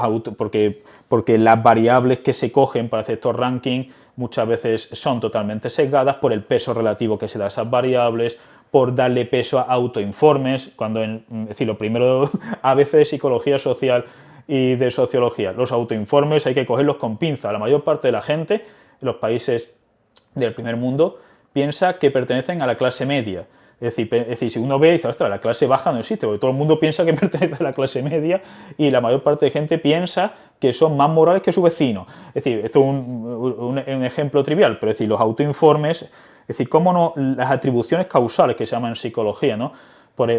las variables que se cogen para hacer estos rankings muchas veces son totalmente sesgadas por el peso relativo que se da a esas variables, por darle peso a autoinformes, es decir, lo primero a veces de psicología social y de sociología. Los autoinformes hay que cogerlos con pinza. La mayor parte de la gente en los países del primer mundo piensa que pertenecen a la clase media. Es decir, si uno ve y dice, ostras, la clase baja no existe, porque todo el mundo piensa que pertenece a la clase media y la mayor parte de gente piensa que son más morales que su vecino. Es decir, esto es un ejemplo trivial, pero es decir, los autoinformes, es decir, cómo no, las atribuciones causales que se llaman en psicología, ¿no? Por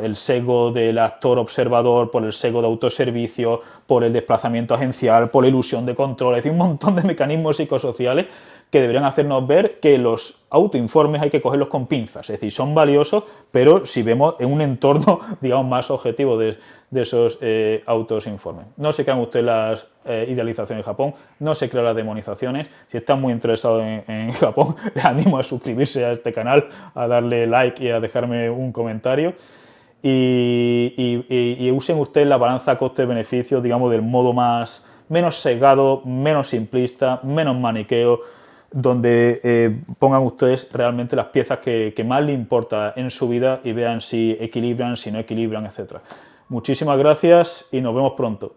el sesgo del actor observador, por el sesgo de autoservicio, por el desplazamiento agencial, por la ilusión de control, es decir, un montón de mecanismos psicosociales que deberían hacernos ver que los autoinformes hay que cogerlos con pinzas, es decir, son valiosos, pero si vemos en un entorno, digamos, más objetivo de esos autoinformes. No se crean ustedes las idealizaciones de Japón, no se crean las demonizaciones. Si están muy interesados en Japón, les animo a suscribirse a este canal, a darle like y a dejarme un comentario. Y usen ustedes la balanza coste-beneficio, digamos, del modo menos sesgado, menos simplista, menos maniqueo, donde pongan ustedes realmente las piezas que más les importa en su vida y vean si equilibran, si no equilibran, etc. Muchísimas gracias y nos vemos pronto.